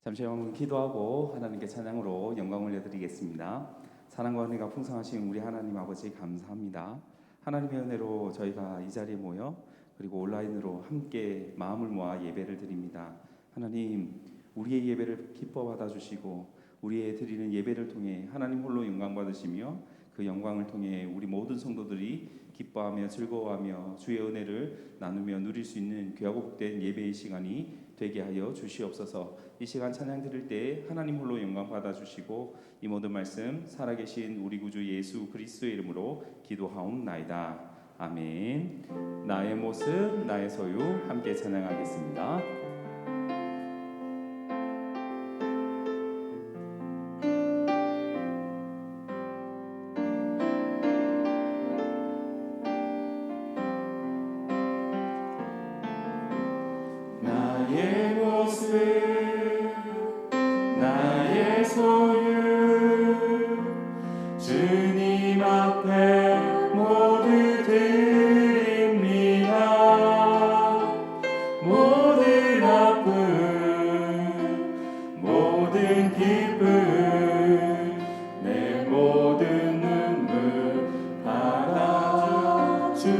잠시 한번 기도하고 하나님께 찬양으로 영광 올려드리겠습니다. 사랑과 은혜가 풍성하신 우리 하나님 아버지 감사합니다. 하나님의 은혜로 저희가 이 자리에 모여 그리고 온라인으로 함께 마음을 모아 예배를 드립니다. 하나님, 우리의 예배를 기뻐 받아주시고 우리의 드리는 예배를 통해 하나님 홀로 영광 받으시며 그 영광을 통해 우리 모든 성도들이 기뻐하며 즐거워하며 주의 은혜를 나누며 누릴 수 있는 귀하고 복된 예배의 시간이 되게 하여 주시옵소서. 이 시간 찬양 드릴 때 하나님 홀로 영광 받아주시고 이 모든 말씀 살아계신 우리 구주 예수 그리스도의 이름으로 기도하옵나이다. 아멘. 나의 모습 나의 소유 함께 찬양하겠습니다. 나의 모습 나의 소유 주님 앞에 모두 드립니다. 모든 아픔 모든 기쁨 내 모든 눈물 받아주소서.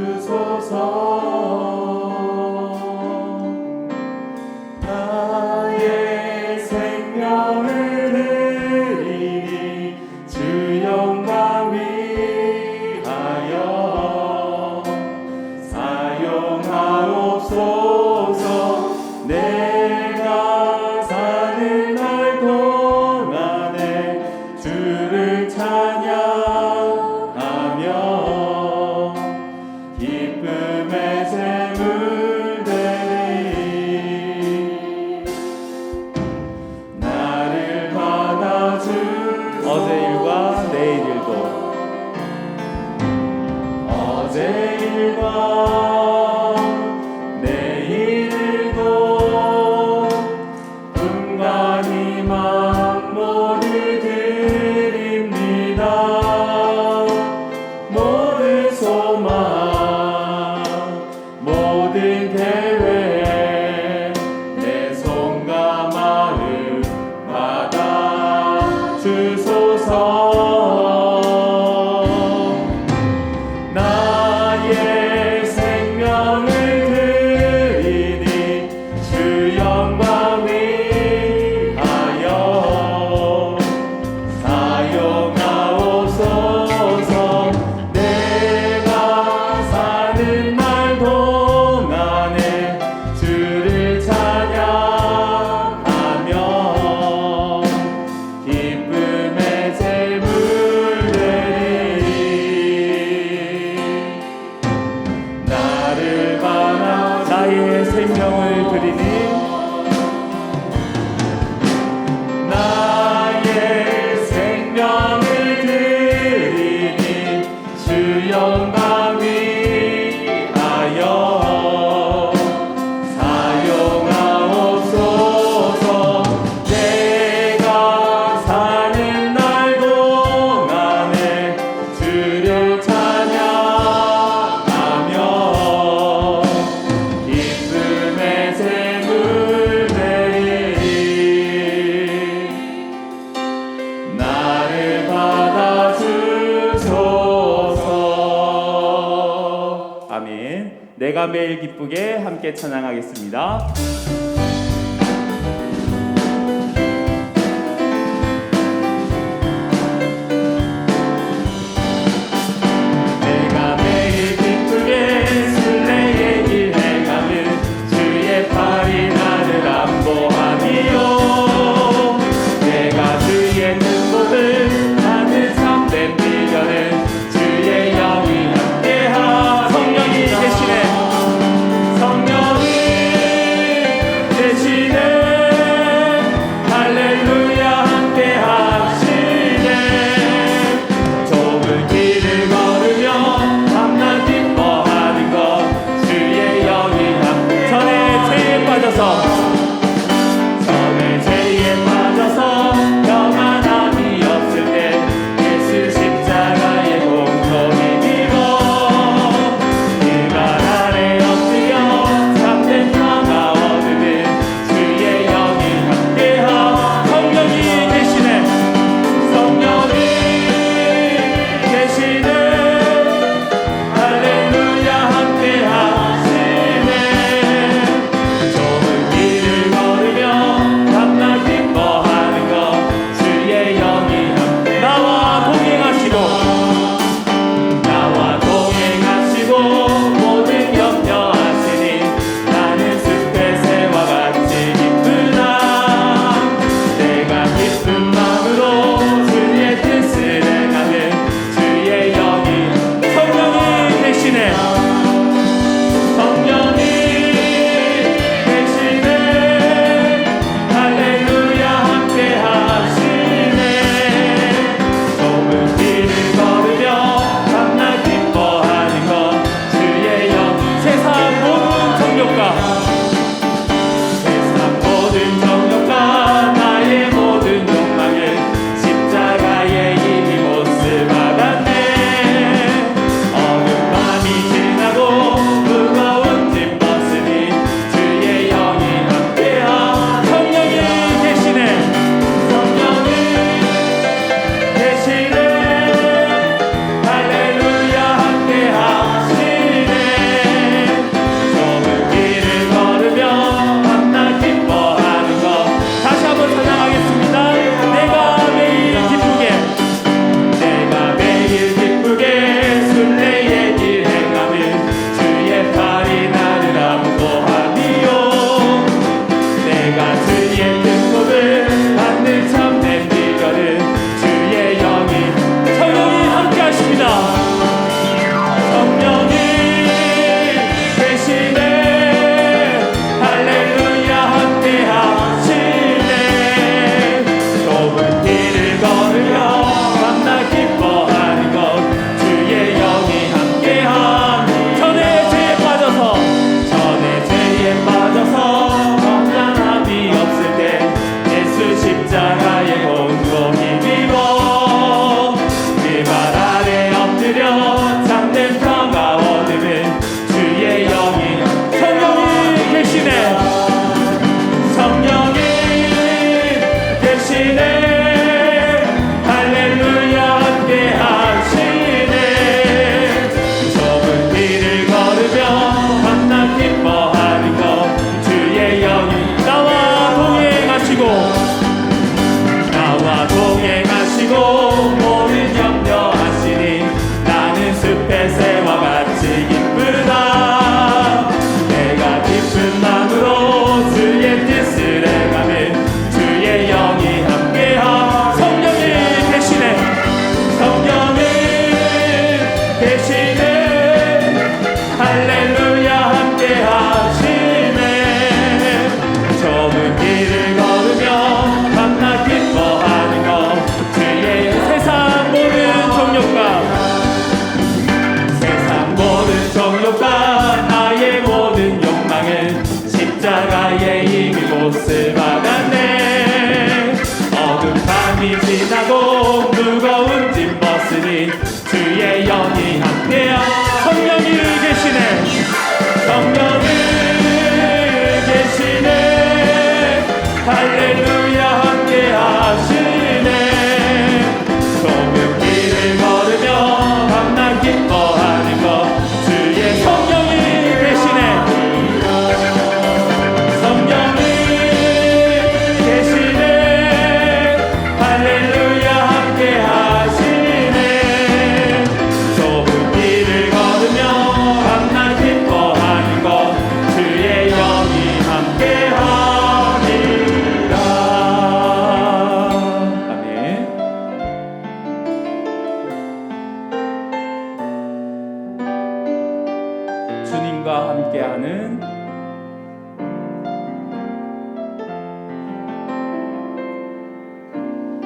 내가 매일 기쁘게 함께 찬양하겠습니다. 내가 매일 기쁘게 순례의 길 행하는 주의 팔이 나를 안보하니요. 내가 주의 눈물을 하는 참된 비전은 주의 영이 함께하. 성령이 계시네. 성령이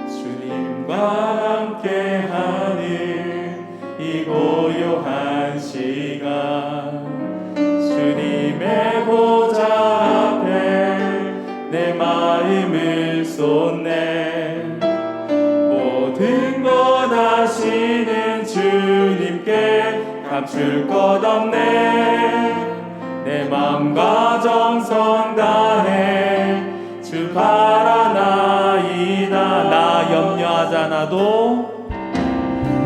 주님과 함께하는 이 고요한 시간 주님의 보좌 앞에 내 마음을 쏟네. 모든 것 아시는 주님께 감출 것 없네. 내 맘과 정성 다해 주 바라나이다. 나 염려하지 않아도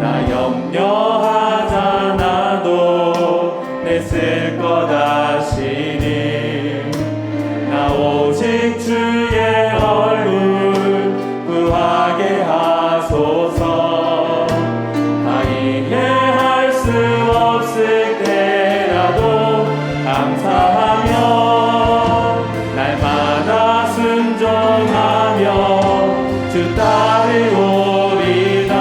나 염려하지 않아도 냈을 것 아시니 나 오직 주의 얼굴 구하게 하소서. 다 이해할 수 없을 때라도 감사하며 날마다 순종하며 주 따르오리다.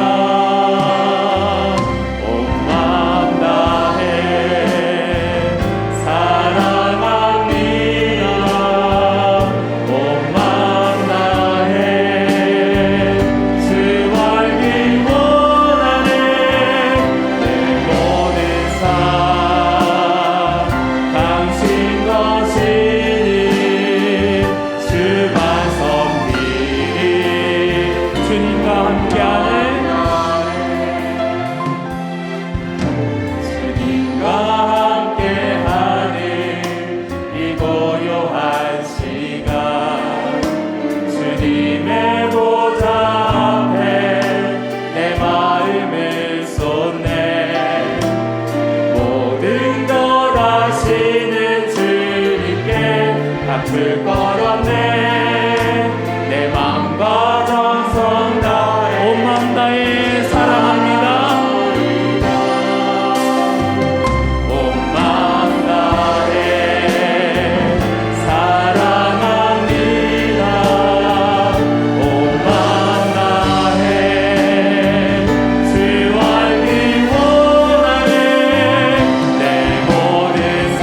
온 마음 다해 사랑합니다. 온 마음 다해 주 알기 원하네. 내 모든 삶 당신 것이니 주만 섬기리. 주님과 함께하는 주님과 함께하는 이 고요한 시간 주님의 보좌 앞에 내 마음을 쏟네. 모든 것 아시는 주님께 갚을 것 없네. 내 마음과 정성 다해 온 마음 다해 사랑합니다. 온 마음 다해 사랑합니다. 온 마음 다해 주 알기 원하네. 내 모든 삶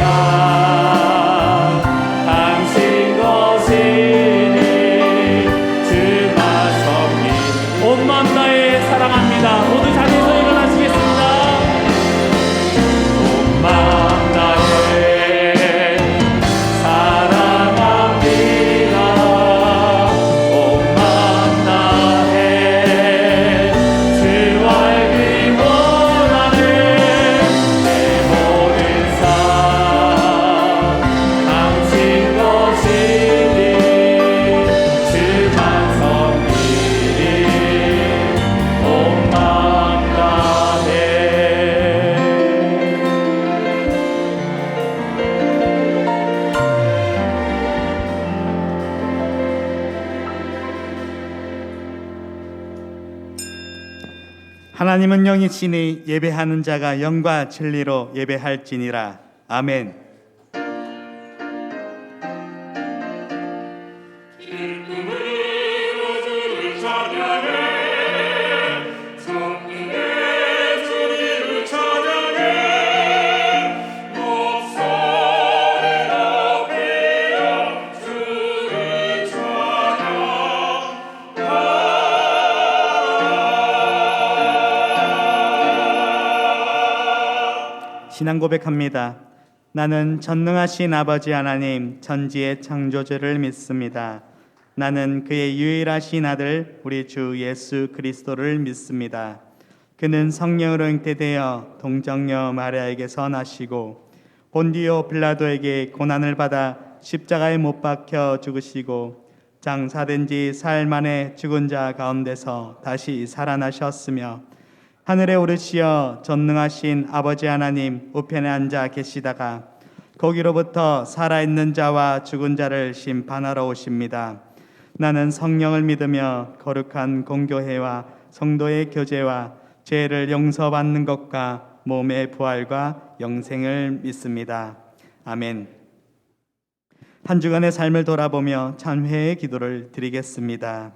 당신 것이니 주만 섬기는 온 마음 다해 사랑합니다. 모두 자리에서 일어나시겠습니다. 온 마음 다해 사랑합니다. 온 마음 다해 주 알기 원하네. 내 모든 삶 당신 것이니 주만 섬기리. 온 마음 다해 하나님은 영이시니 예배하는 자가 영과 진리로 예배할지니라. 아멘. 신앙 고백합니다. 나는 전능하신 아버지 하나님 천지의 창조주를 믿습니다. 나는 그의 유일하신 아들 우리 주 예수 그리스도를 믿습니다. 그는 성령으로 잉태되어 동정녀 마리아에게서 나시고 본디오 빌라도에게 고난을 받아 십자가에 못 박혀 죽으시고 장사된 지 사흘 만에 죽은 자 가운데서 다시 살아나셨으며 하늘에 오르시어 전능하신 아버지 하나님 우편에 앉아 계시다가 거기로부터 살아있는 자와 죽은 자를 심판하러 오십니다. 나는 성령을 믿으며 거룩한 공교회와 성도의 교제와 죄를 용서받는 것과 몸의 부활과 영생을 믿습니다. 아멘. 한 주간의 삶을 돌아보며 찬회의 기도를 드리겠습니다.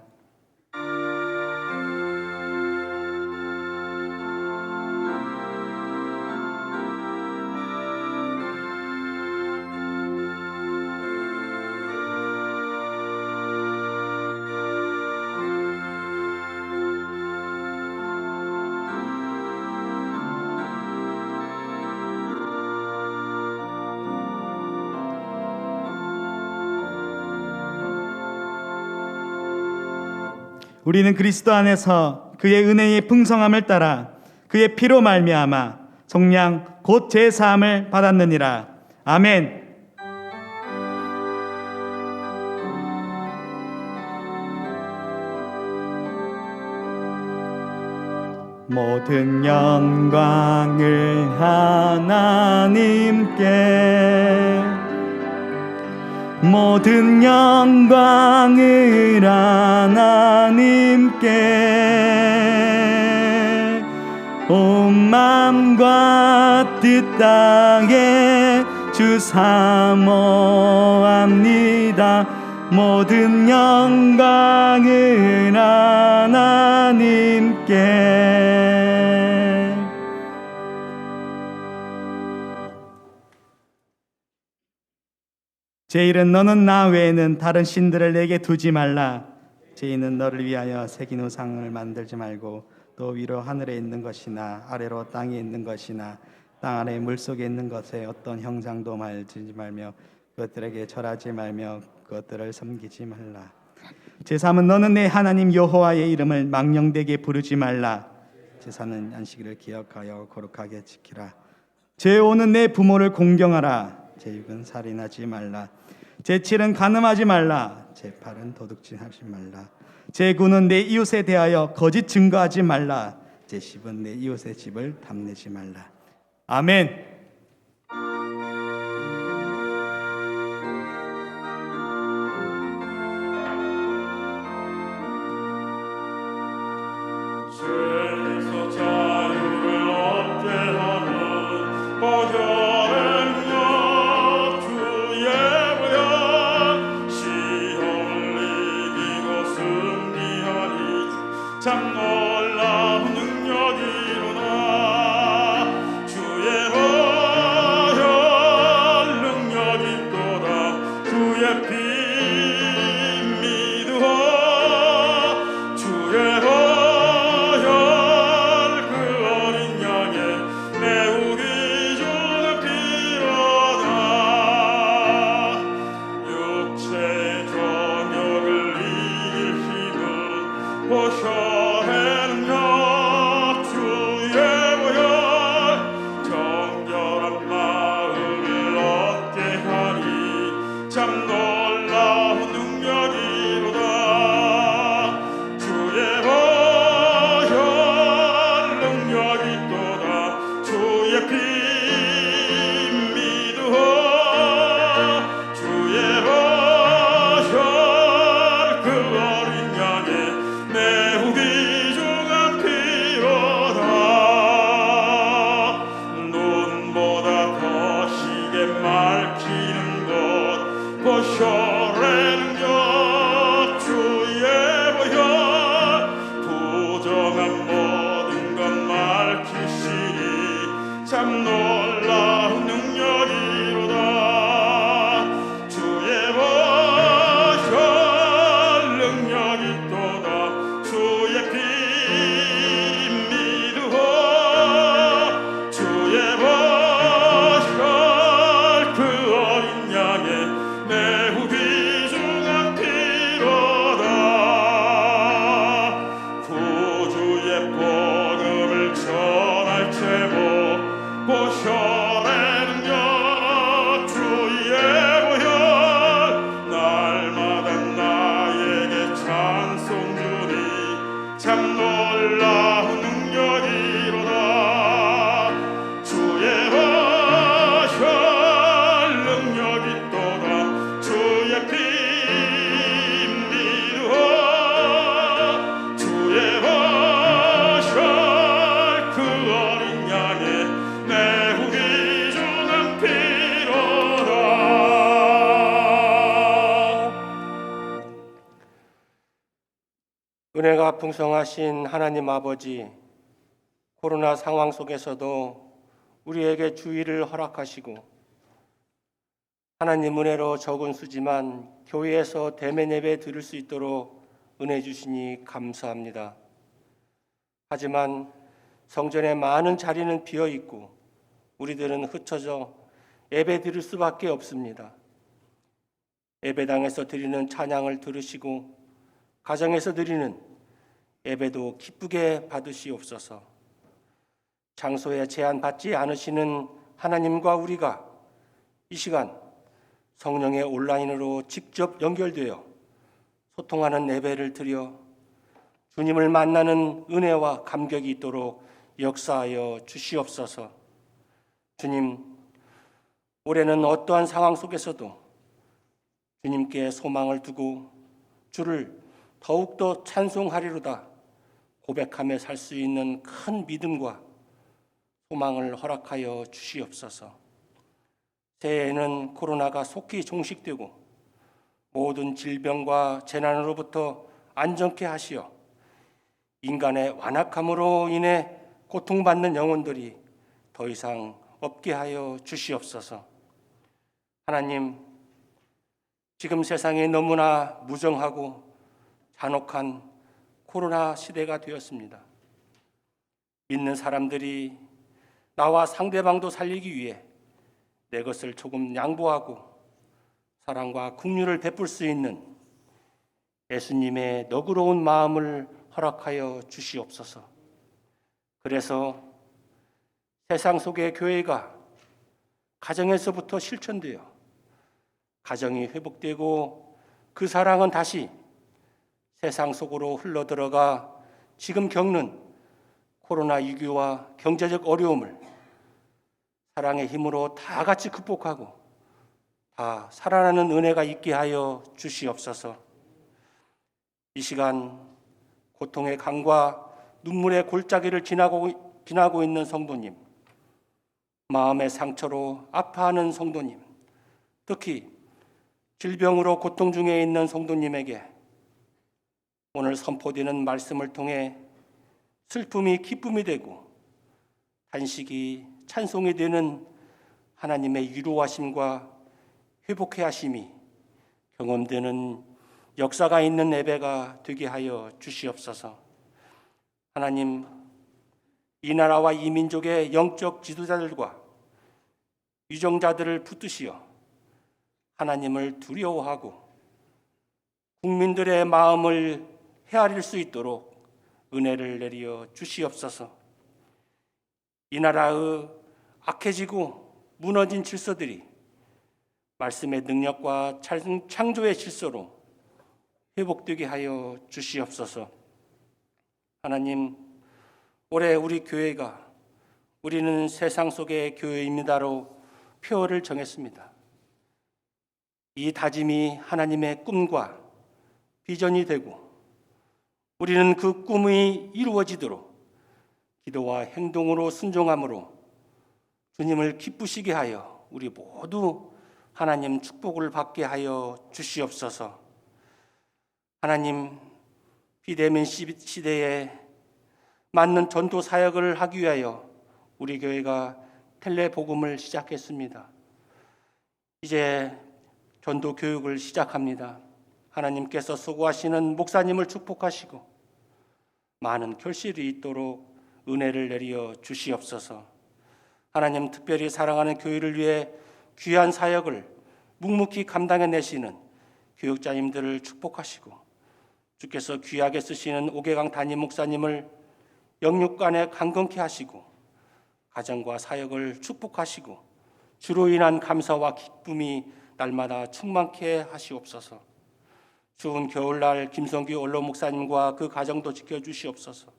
우리는 그리스도 안에서 그의 은혜의 풍성함을 따라 그의 피로 말미암아 속량 곧 제 사함을 받았느니라. 아멘. 모든 영광을 하나님께, 모든 영광을 하나님께, 온 마음과 뜻 다해 주 사모합니다. 모든 영광을 하나님께. 제1은 너는 나 외에는 다른 신들을 내게 두지 말라. 제2는 너를 위하여 새긴 우상을 만들지 말고 또 위로 하늘에 있는 것이나 아래로 땅에 있는 것이나 땅 아래 물속에 있는 것에 어떤 형상도 만들지 말며 그것들에게 절하지 말며 그것들을 섬기지 말라. 제3은 너는 내 하나님 여호와의 이름을 망령되게 부르지 말라. 제4는 안식일을 기억하여 거룩하게 지키라. 제5는 내 부모를 공경하라. 제6은 살인하지 말라. 제7은 간음하지 말라. 제8은 도둑질하지 말라. 제9는 내 이웃에 대하여 거짓 증거하지 말라. 제10은 내 이웃의 집을 탐내지 말라. 아멘. 죄에서 자유를 얻게 하는 보혈의 능력 주의 보혈 시험을 이기고 승리하니 참 놀라운 능력이로다. 주의 보혈 능력이 또다. 주의 피 믿으오. 주의 참 놀라운 능력이로다. 주의 보혈 능력이 또다. 주의 피 믿으오. 주의 보혈 그 어린 양의 매우 귀중한 피로다. 눈보다 더 시게 맑히는 보혈의 능력 주의 보혈 부정한 모든 것 밝히시니 참 놀라운 능력이로다. 주의 보혈 능력이 또다. 주의 피 믿으오. 주의 보혈 그 어린 양의 매우 귀중한 피로다. 구주의 복음을 전할 제목 보혈의 능력 주의 보혈 날마다 나에게 찬송 주니 참 놀라운 능력이로다. 주의 보혈 능력이 또다. 주의 피 믿으오. 주의 보혈 그 어린 양의 매우 귀중한 피로다. 은혜가 풍성하신 하나님 아버지, 코로나 상황 속에서도 우리에게 주의를 허락하시고 하나님 은혜로 적은 수지만 교회에서 대면 예배 드릴 수 있도록 은혜 주시니 감사합니다. 하지만 성전에 많은 자리는 비어 있고 우리들은 흩어져 예배 드릴 수밖에 없습니다. 예배당에서 드리는 찬양을 들으시고 가정에서 드리는 예배도 기쁘게 받으시옵소서. 장소에 제한받지 않으시는 하나님과 우리가 이 시간 성령의 온라인으로 직접 연결되어 소통하는 예배를 드려 주님을 만나는 은혜와 감격이 있도록 역사하여 주시옵소서. 주님, 올해는 어떠한 상황 속에서도 주님께 소망을 두고 주를 더욱더 찬송하리로다 고백하며 살 수 있는 큰 믿음과 소망을 허락하여 주시옵소서. 새해에는 코로나가 속히 종식되고 모든 질병과 재난으로부터 안정케 하시어 인간의 완악함으로 인해 고통받는 영혼들이 더 이상 없게 하여 주시옵소서. 하나님, 지금 세상이 너무나 무정하고 잔혹한 코로나 시대가 되었습니다. 믿는 사람들이 나와 상대방도 살리기 위해 내 것을 조금 양보하고 사랑과 긍휼을 베풀 수 있는 예수님의 너그러운 마음을 허락하여 주시옵소서. 그래서 세상 속의 교회가 가정에서부터 실천되어 가정이 회복되고 그 사랑은 다시 세상 속으로 흘러들어가 지금 겪는 코로나 위기와 경제적 어려움을 사랑의 힘으로 다 같이 극복하고 다 살아나는 은혜가 있게 하여 주시옵소서. 이 시간 고통의 강과 눈물의 골짜기를 지나고 있는 성도님, 마음의 상처로 아파하는 성도님, 특히 질병으로 고통 중에 있는 성도님에게 오늘 선포되는 말씀을 통해 슬픔이 기쁨이 되고 단식이 찬송이 되는 하나님의 위로하심과 회복해 하심이 경험되는 역사가 있는 예배가 되게 하여 주시옵소서. 하나님, 이 나라와 이 민족의 영적 지도자들과 유정자들을 붙드시어 하나님을 두려워하고 국민들의 마음을 헤아릴 수 있도록 은혜를 내려 주시옵소서. 이 나라의 악해지고 무너진 질서들이 말씀의 능력과 창조의 질서로 회복되게 하여 주시옵소서. 하나님, 올해 우리 교회가 우리는 세상 속의 교회입니다로 표어를 정했습니다. 이 다짐이 하나님의 꿈과 비전이 되고 우리는 그 꿈이 이루어지도록 기도와 행동으로 순종함으로 주님을 기쁘시게 하여 우리 모두 하나님 축복을 받게 하여 주시옵소서. 하나님, 비대면 시대에 맞는 전도 사역을 하기 위하여 우리 교회가 텔레복음을 시작했습니다. 이제 전도 교육을 시작합니다. 하나님께서 수고하시는 목사님을 축복하시고 많은 결실이 있도록 은혜를 내려 주시옵소서. 하나님, 특별히 사랑하는 교회를 위해 귀한 사역을 묵묵히 감당해내시는 교육자님들을 축복하시고 주께서 귀하게 쓰시는 오계강 담임 목사님을 영육간에 강건케 하시고 가정과 사역을 축복하시고 주로 인한 감사와 기쁨이 날마다 충만케 하시옵소서. 추운 겨울날 김성규 원로 목사님과 그 가정도 지켜주시옵소서.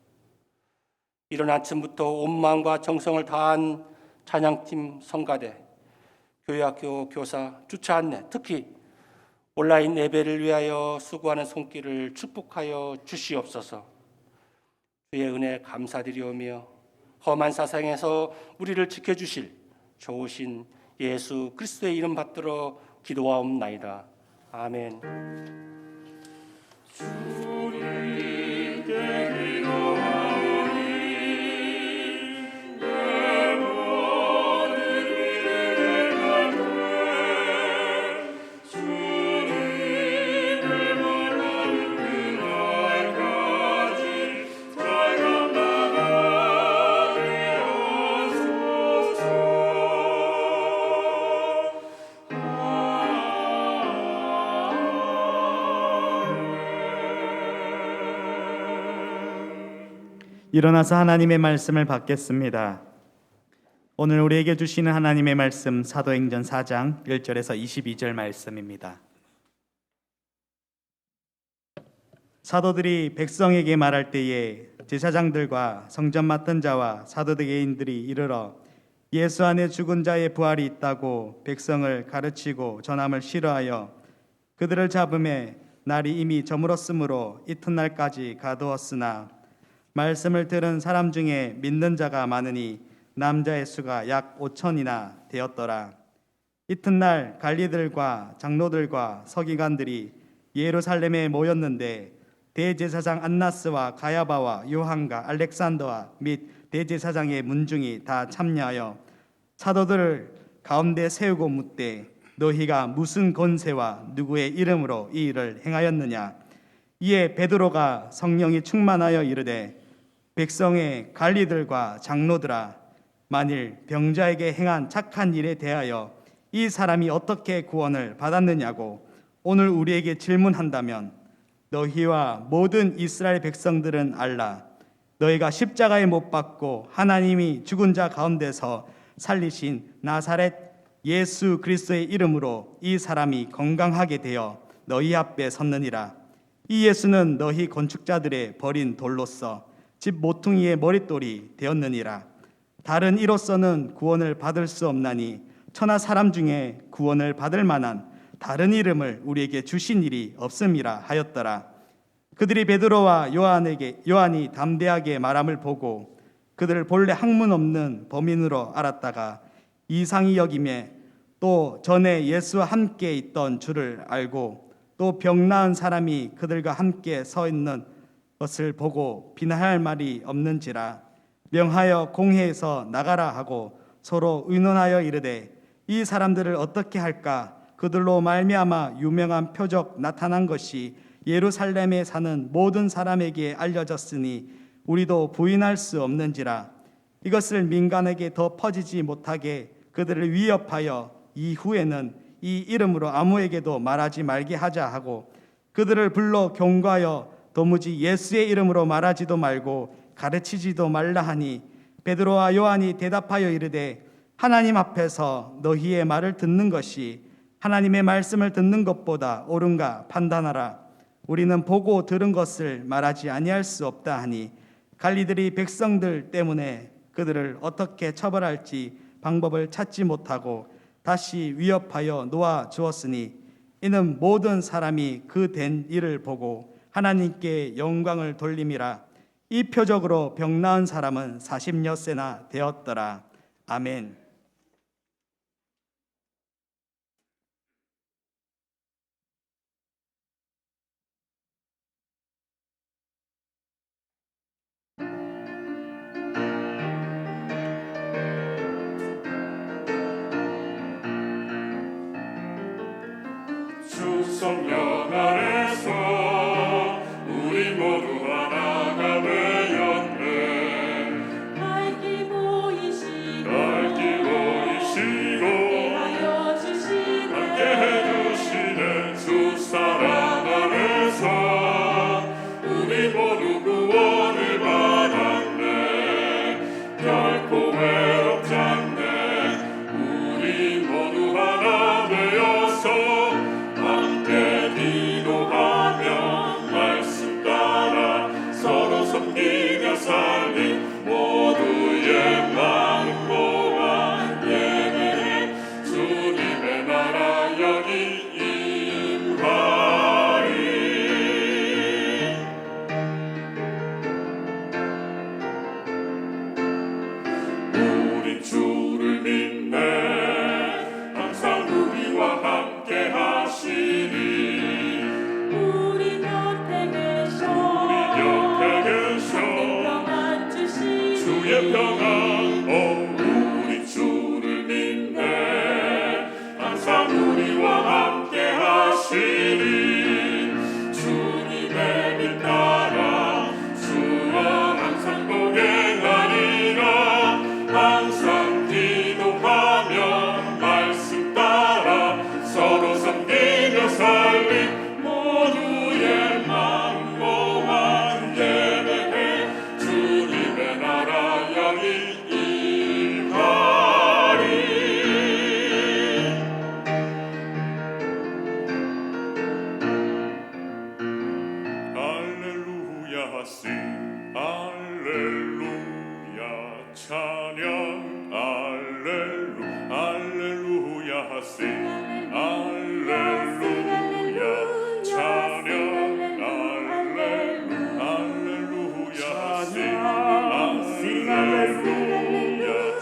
이른 아침부터 온 마음과 정성을 다한 찬양팀 성가대, 교회학교 교사, 주차 안내, 특히 온라인 예배를 위하여 수고하는 손길을 축복하여 주시옵소서. 주의 은혜 감사드리오며 험한 사상에서 우리를 지켜주실 좋으신 예수 그리스도의 이름 받들어 기도하옵나이다. 아멘. 주님께 기도하오니 내 모든 일을 행하되 주님을 만나는 그날까지 달려나가게 하소서. 일어나서 하나님의 말씀을 받겠습니다. 오늘 우리에게 주시는 하나님의 말씀 사도행전 4장 1절에서 22절 말씀입니다. 사도들이 백성에게 말할 때에 제사장들과 성전 맡은 자와 사도대개인들이 이르러 예수 안에 죽은 자의 부활이 있다고 백성을 가르치고 전함을 싫어하여 그들을 잡음에 날이 이미 저물었으므로 이튿날까지 가두었으나 말씀을 들은 사람 중에 믿는 자가 많으니 남자의 수가 약 5천이나 되었더라. 이튿날 관리들과 장로들과 서기관들이 예루살렘에 모였는데 대제사장 안나스와 가야바와 요한과 알렉산더와 및 대제사장의 문중이 다 참여하여 사도들을 가운데 세우고 묻되 너희가 무슨 권세와 누구의 이름으로 이 일을 행하였느냐. 이에 베드로가 성령이 충만하여 이르되 백성의 관리들과 장로들아, 만일 병자에게 행한 착한 일에 대하여 이 사람이 어떻게 구원을 받았느냐고 오늘 우리에게 질문한다면 너희와 모든 이스라엘 백성들은 알라. 너희가 십자가에 못 박고 하나님이 죽은 자 가운데서 살리신 나사렛 예수 그리스도의 이름으로 이 사람이 건강하게 되어 너희 앞에 섰느니라. 이 예수는 너희 건축자들의 버린 돌로서 집 모퉁이의 머릿돌이 되었느니라. 다른 이로서는 구원을 받을 수 없나니 천하 사람 중에 구원을 받을 만한 다른 이름을 우리에게 주신 일이 없음이라 하였더라. 그들이 베드로와 요한이 담대하게 말함을 보고 그들을 본래 학문 없는 범인으로 알았다가 이상히 여김에 또 전에 예수와 함께 있던 줄을 알고 또 병 나은 사람이 그들과 함께 서 있는 것을 보고 비난할 말이 없는지라 명하여 공회에서 나가라 하고 서로 의논하여 이르되 이 사람들을 어떻게 할까. 그들로 말미암아 유명한 표적 나타난 것이 예루살렘에 사는 모든 사람에게 알려졌으니 우리도 부인할 수 없는지라. 이것을 민간에게 더 퍼지지 못하게 그들을 위협하여 이후에는 이 이름으로 아무에게도 말하지 말게 하자 하고 그들을 불러 경고하여 도무지 예수의 이름으로 말하지도 말고 가르치지도 말라 하니 베드로와 요한이 대답하여 이르되 하나님 앞에서 너희의 말을 듣는 것이 하나님의 말씀을 듣는 것보다 옳은가 판단하라. 우리는 보고 들은 것을 말하지 아니할 수 없다 하니 관리들이 백성들 때문에 그들을 어떻게 처벌할지 방법을 찾지 못하고 다시 위협하여 놓아 주었으니 이는 모든 사람이 그 된 일을 보고 하나님께 영광을 돌림이라. 이 표적으로 병 나은 사람은 40여세나 되었더라. 아멘. 주 성령 안에서 우리 모두 하나가 되었네. 밝기 보이시고 대하여 함께 해주시네. 주 사랑 안에서 우리 모두 구원을 받았네. 결코 외롭지 않네. 우리 모두 하나 되어서 함께 기도하며 말씀 따라 서로 섬기며 살린 모두의 마음 모아 예배해 주님의 나라 여기 임하리. 우리 주를 믿네. 항상 우리와 함께 하시니 우리 곁에 계셔 평안 주시니 주의 평안. 우리 주를 믿네. 항상 우리와 함께 하시니 주님의 빛 따라 주와 항상 동행하리라. 항상 기도하며 말씀 따라 서로 섬기며 살린 모두의 마음 모아 예배해 주님의 나라 여기 임하리. 할렐루야 찬양 할렐루야 하세 할렐루야 찬양 할렐루야 하세 할렐루야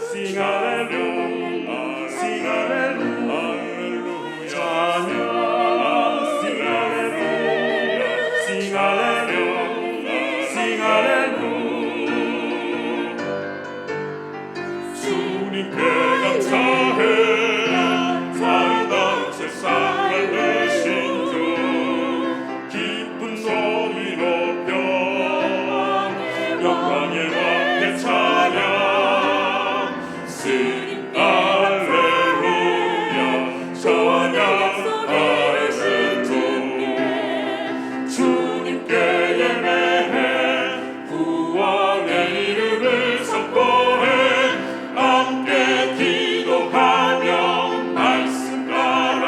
Sing hallelujah, sing hallelujah, 찬양, sing hallelujah, sing hallelujah, sing hallelujah. 주님께 감사해 아름다운 세상을 내신 주 기쁜 소리 높여 영광의 왕의 찬양 Sing 할렐루야 찬양하는 주께 주님께 예배해 구원의 이름을 선포해 함께 기도하며 말씀 따라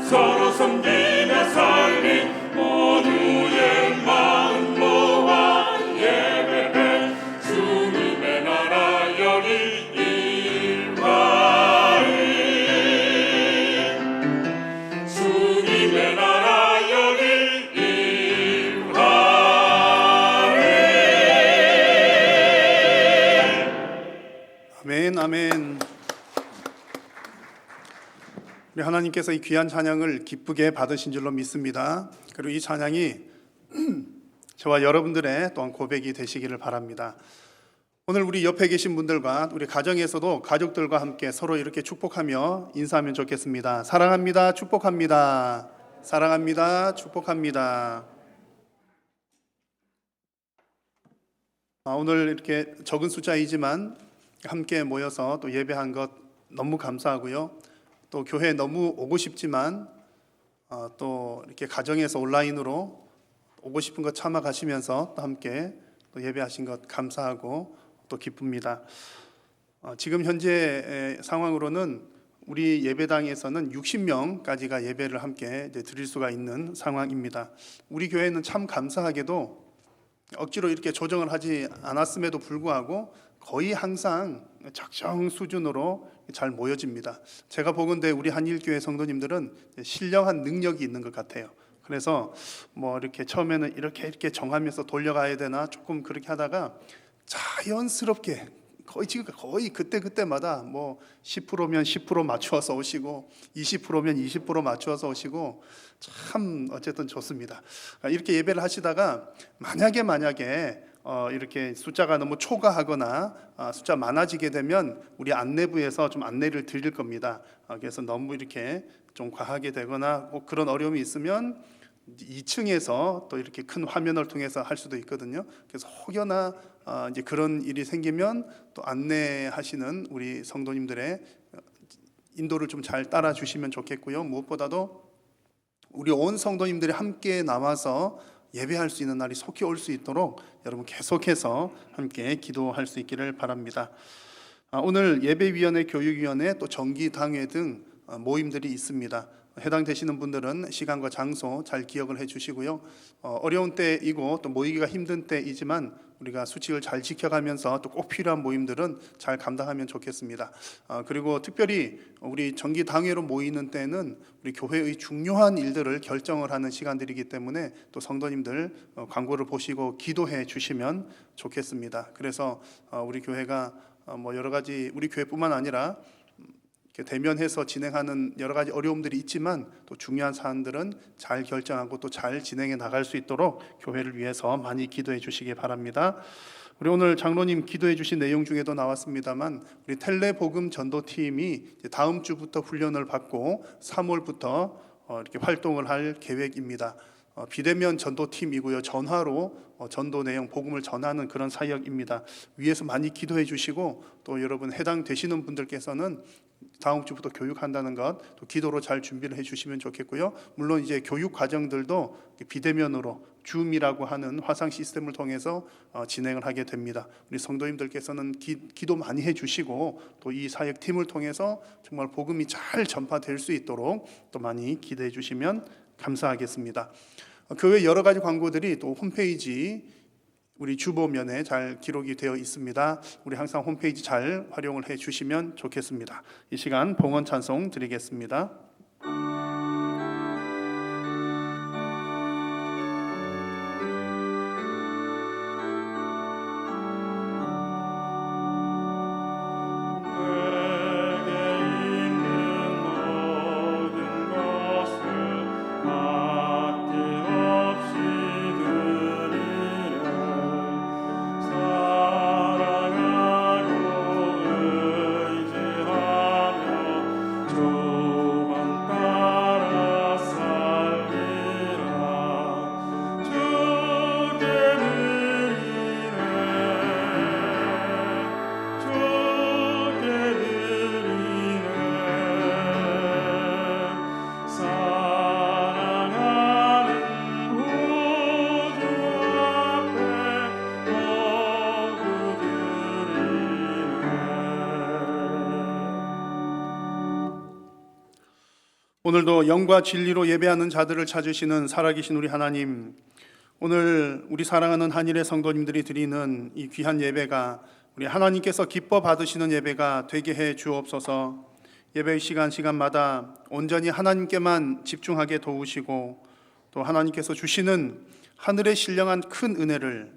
서로 섬기며 살린 모두의 마음 모아 예배해 주님의 나라 여기 임하리 주님의 나라 여기 임하리 아멘, 아멘. 우리 하나님께서 이 귀한 찬양을 기쁘게 받으신 줄로 믿습니다. 그리고 이 찬양이 저와 여러분들의 또한 고백이 되시기를 바랍니다. 오늘 우리 옆에 계신 분들과 우리 가정에서도 가족들과 함께 서로 이렇게 축복하며 인사하면 좋겠습니다. 사랑합니다. 축복합니다. 사랑합니다. 축복합니다. 오늘 이렇게 적은 숫자이지만 함께 모여서 또 예배한 것 너무 감사하고요. 또 교회 너무 오고 싶지만 또 이렇게 가정에서 온라인으로 오고 싶은 것 참아 가시면서 또 함께 또 예배하신 것 감사하고 또 기쁩니다. 지금 현재 상황으로는 우리 예배당에서는 60명까지가 예배를 함께 이제 드릴 수가 있는 상황입니다. 우리 교회는 참 감사하게도 억지로 이렇게 조정을 하지 않았음에도 불구하고 거의 항상 적정 수준으로 잘 모여집니다. 제가 보건대 우리 한일교회 성도님들은 신령한 능력이 있는 것 같아요. 그래서 뭐 이렇게 처음에는 이렇게 정하면서 돌려가야 되나 조금 그렇게 하다가 자연스럽게 거의 그때마다 뭐 10%면 10% 맞추어서 오시고 20%면 20% 맞추어서 오시고 참 어쨌든 좋습니다. 이렇게 예배를 하시다가 만약에 이렇게 숫자가 너무 초과하거나 숫자 많아지게 되면 우리 안내부에서 좀 안내를 드릴 겁니다. 그래서 너무 이렇게 좀 과하게 되거나 뭐 그런 어려움이 있으면 2층에서 또 이렇게 큰 화면을 통해서 할 수도 있거든요. 그래서 혹여나 이제 그런 일이 생기면 또 안내하시는 우리 성도님들의 인도를 좀 잘 따라 주시면 좋겠고요. 무엇보다도 우리 온 성도님들이 함께 나와서 예배할 수 있는 날이 속히 올 수 있도록 여러분 계속해서 함께 기도할 수 있기를 바랍니다. 오늘 예배위원회, 교육위원회, 또 정기당회 등 모임들이 있습니다. 해당되시는 분들은 시간과 장소 잘 기억을 해주시고요. 어려운 때이고 또 모이기가 힘든 때이지만 우리가 수칙을 잘 지켜가면서 또 꼭 필요한 모임들은 잘 감당하면 좋겠습니다. 그리고 특별히 우리 정기당회로 모이는 때는 우리 교회의 중요한 일들을 결정을 하는 시간들이기 때문에 또 성도님들 광고를 보시고 기도해 주시면 좋겠습니다. 그래서 우리 교회가 뭐 여러 가지 우리 교회뿐만 아니라 대면해서 진행하는 여러 가지 어려움들이 있지만 또 중요한 사안들은 잘 결정하고 또 잘 진행해 나갈 수 있도록 교회를 위해서 많이 기도해 주시기 바랍니다. 우리 오늘 장로님 기도해 주신 내용 중에도 나왔습니다만 우리 텔레복음 전도팀이 다음 주부터 훈련을 받고 3월부터 이렇게 활동을 할 계획입니다. 비대면 전도팀이고요. 전화로 전도 내용 복음을 전하는 그런 사역입니다. 위에서 많이 기도해 주시고 또 여러분 해당되시는 분들께서는 다음 주부터 교육한다는 것 또 기도로 잘 준비를 해주시면 좋겠고요. 물론 이제 교육 과정들도 비대면으로 줌이라고 하는 화상 시스템을 통해서 진행을 하게 됩니다. 우리 성도님들께서는 기도 많이 해주시고 또 이 사역팀을 통해서 정말 복음이 잘 전파될 수 있도록 또 많이 기대해 주시면 감사하겠습니다. 교회 여러 가지 광고들이 또 홈페이지 우리 주보면에 잘 기록이 되어 있습니다. 우리 항상 홈페이지 잘 활용을 해 주시면 좋겠습니다. 이 시간 봉헌 찬송 드리겠습니다. 오늘도 영과 진리로 예배하는 자들을 찾으시는 살아계신 우리 하나님, 오늘 우리 사랑하는 한일의 성도님들이 드리는 이 귀한 예배가 우리 하나님께서 기뻐 받으시는 예배가 되게 해 주옵소서. 예배의 시간마다 온전히 하나님께만 집중하게 도우시고 또 하나님께서 주시는 하늘의 신령한 큰 은혜를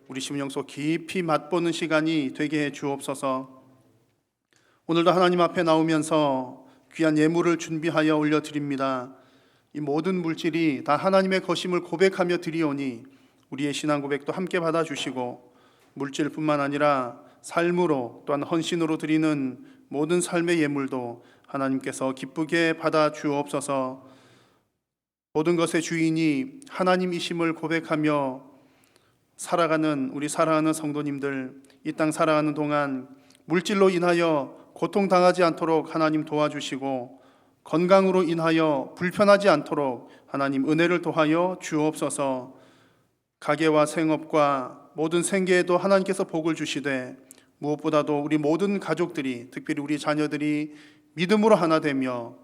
우리 심령 속 깊이 맛보는 시간이 되게 해 주옵소서. 오늘도 하나님 앞에 나오면서 귀한 예물을 준비하여 올려드립니다. 이 모든 물질이 다 하나님의 것임을 고백하며 드리오니 우리의 신앙 고백도 함께 받아주시고 물질뿐만 아니라 삶으로 또한 헌신으로 드리는 모든 삶의 예물도 하나님께서 기쁘게 받아 주옵소서. 모든 것의 주인이 하나님이심을 고백하며 살아가는 우리 사랑하는 성도님들, 이 땅 살아가는 동안 물질로 인하여 고통당하지 않도록 하나님 도와주시고 건강으로 인하여 불편하지 않도록 하나님 은혜를 더하여 주옵소서. 가게와 생업과 모든 생계에도 하나님께서 복을 주시되 무엇보다도 우리 모든 가족들이, 특별히 우리 자녀들이 믿음으로 하나 되며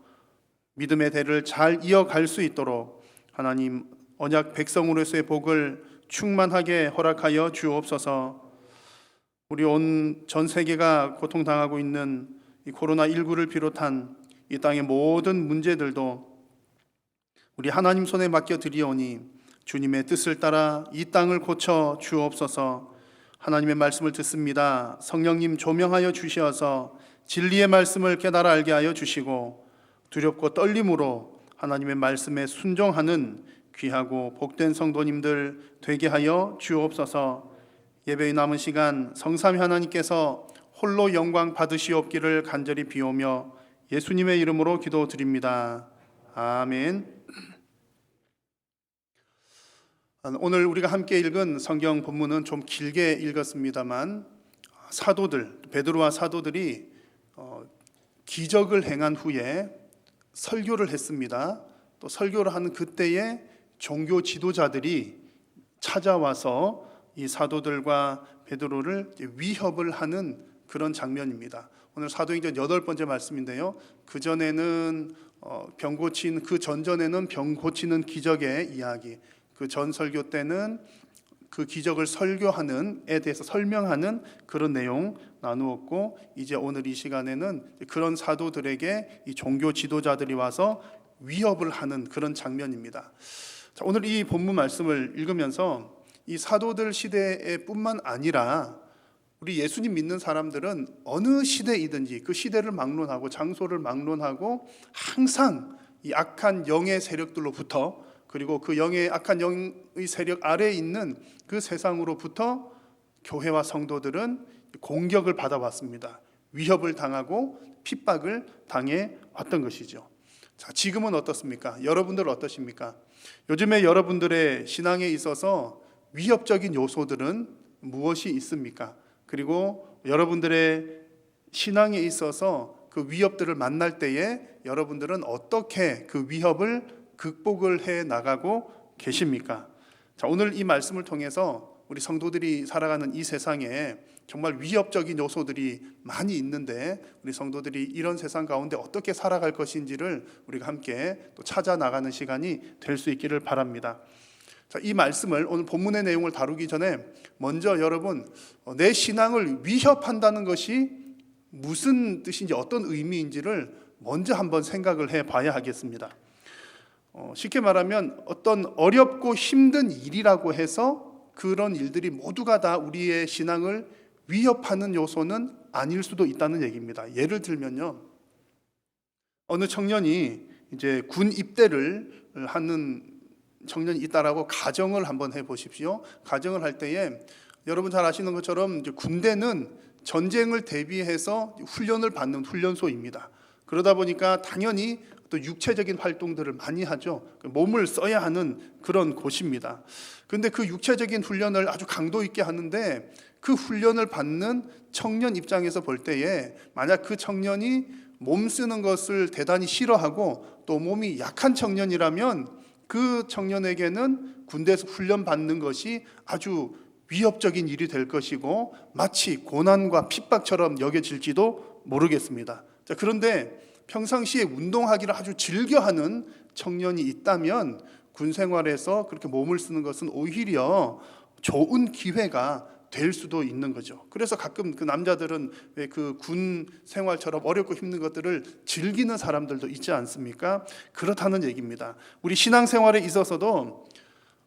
믿음의 대를 잘 이어갈 수 있도록 하나님 언약 백성으로서의 복을 충만하게 허락하여 주옵소서. 우리 온 전 세계가 고통당하고 있는 이 코로나19를 비롯한 이 땅의 모든 문제들도 우리 하나님 손에 맡겨드리오니 주님의 뜻을 따라 이 땅을 고쳐 주옵소서. 하나님의 말씀을 듣습니다. 성령님 조명하여 주시어서 진리의 말씀을 깨달아 알게 하여 주시고 두렵고 떨림으로 하나님의 말씀에 순종하는 귀하고 복된 성도님들 되게 하여 주옵소서. 예배의 남은 시간 성삼위 하나님께서 홀로 영광 받으시옵기를 간절히 비오며 예수님의 이름으로 기도드립니다. 아멘. 오늘 우리가 함께 읽은 성경 본문은 좀 길게 읽었습니다만 사도들, 베드로와 사도들이 기적을 행한 후에 설교를 했습니다. 또 설교를 하는 그때에 종교 지도자들이 찾아와서 이 사도들과 베드로를 위협을 하는 그런 장면입니다. 오늘 사도행전 8번째 말씀인데요. 그전에는 병 고친, 그 전전에는 병 고치는 기적의 이야기, 그 전 설교 때는 그 기적을 설교하는 에 대해서 설명하는 그런 내용 나누었고, 이제 오늘 이 시간에는 그런 사도들에게 이 종교 지도자들이 와서 위협을 하는 그런 장면입니다. 자, 오늘 이 본문 말씀을 읽으면서 이 사도들 시대에 뿐만 아니라 우리 예수님 믿는 사람들은 어느 시대이든지 그 시대를 막론하고 장소를 막론하고 항상 이 악한 영의 세력들로부터, 그리고 그 영의 악한 영의 세력 아래에 있는 그 세상으로부터 교회와 성도들은 공격을 받아왔습니다. 위협을 당하고 핍박을 당해 왔던 것이죠. 자, 지금은 어떻습니까? 여러분들 어떠십니까? 요즘에 여러분들의 신앙에 있어서 위협적인 요소들은 무엇이 있습니까? 그리고 여러분들의 신앙에 있어서 그 위협들을 만날 때에 여러분들은 어떻게 그 위협을 극복을 해 나가고 계십니까? 자, 오늘 이 말씀을 통해서 우리 성도들이 살아가는 이 세상에 정말 위협적인 요소들이 많이 있는데 우리 성도들이 이런 세상 가운데 어떻게 살아갈 것인지를 우리가 함께 또 찾아 나가는 시간이 될 수 있기를 바랍니다. 자, 이 말씀을 오늘 본문의 내용을 다루기 전에 먼저 여러분 내 신앙을 위협한다는 것이 무슨 뜻인지 어떤 의미인지를 먼저 한번 생각을 해봐야 하겠습니다. 쉽게 말하면 어떤 어렵고 힘든 일이라고 해서 그런 일들이 모두가 다 우리의 신앙을 위협하는 요소는 아닐 수도 있다는 얘기입니다. 예를 들면요, 어느 청년이 이제 군 입대를 하는 청년이 있다라고 가정을 한번 해보십시오. 가정을 할 때에 여러분 잘 아시는 것처럼 이제 군대는 전쟁을 대비해서 훈련을 받는 훈련소입니다. 그러다 보니까 당연히 또 육체적인 활동들을 많이 하죠. 몸을 써야 하는 그런 곳입니다. 그런데 그 육체적인 훈련을 아주 강도 있게 하는데 그 훈련을 받는 청년 입장에서 볼 때에 만약 그 청년이 몸 쓰는 것을 대단히 싫어하고 또 몸이 약한 청년이라면 그 청년에게는 군대에서 훈련받는 것이 아주 위협적인 일이 될 것이고 마치 고난과 핍박처럼 여겨질지도 모르겠습니다. 자, 그런데 평상시에 운동하기를 아주 즐겨하는 청년이 있다면 군 생활에서 그렇게 몸을 쓰는 것은 오히려 좋은 기회가 될 수도 있는 거죠. 그래서 가끔 그 남자들은 왜 그 군 생활처럼 어렵고 힘든 것들을 즐기는 사람들도 있지 않습니까? 그렇다는 얘기입니다. 우리 신앙생활에 있어서도